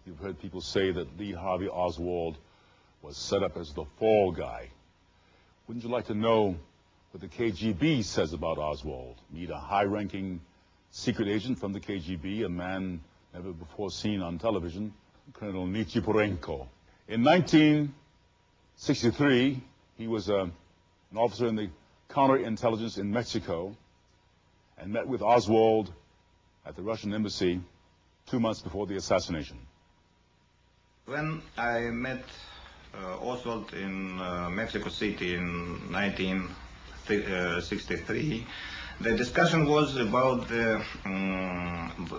You've heard people say that Lee Harvey Oswald was set up as the fall guy. Wouldn't you like to know what the KGB says about Oswald? Meet a high-ranking secret agent from the KGB, a man never before seen on television, Colonel Nichiporenko. In 1963, he was an officer in the counterintelligence in Mexico and met with Oswald at the Russian embassy 2 months before the assassination. When I met Oswald in Mexico City in 1963, the discussion was about the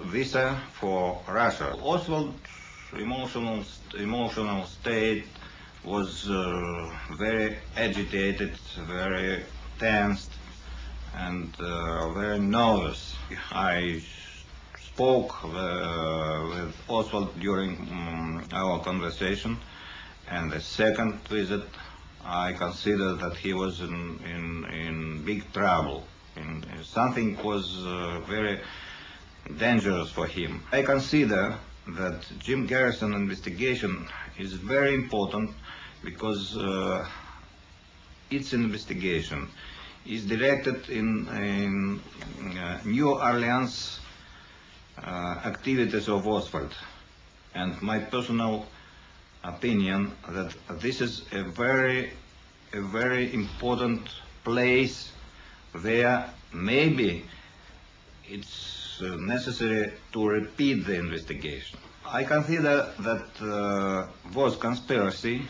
visa for Russia. Oswald's emotional state was very agitated, very tensed, and very nervous. I spoke with Oswald during our conversation, and the second visit I considered that he was in big trouble. Something was very dangerous for him. I consider that Jim Garrison investigation is very important because its investigation is directed in New Orleans activities of Oswald. And my personal opinion that this is a very important place where maybe it's necessary to repeat the investigation. I consider that was conspiracy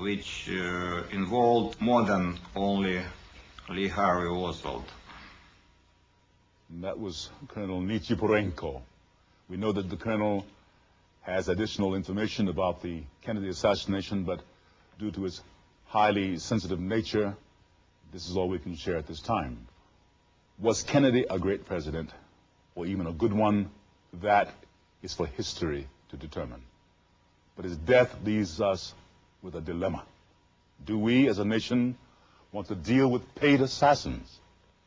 which involved more than only Lee Harvey Oswald. And that was Colonel Nichiporenko. We know that the colonel has additional information about the Kennedy assassination, but due to its highly sensitive nature, this is all we can share at this time. Was Kennedy a great president, or even a good one? That is for history to determine. But his death leaves us with a dilemma. Do we, as a nation, want to deal with paid assassins?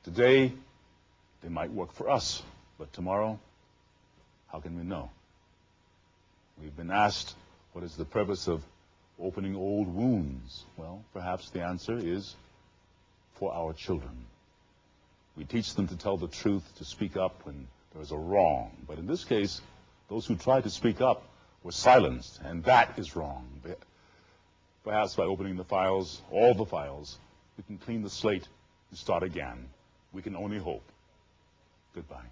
Today, they might work for us, but tomorrow, how can we know? We've been asked, what is the purpose of opening old wounds? Well, perhaps the answer is for our children. We teach them to tell the truth, to speak up when there is a wrong. But in this case, those who tried to speak up were silenced, and that is wrong. Perhaps by opening the files, all the files, we can clean the slate and start again. We can only hope. Goodbye.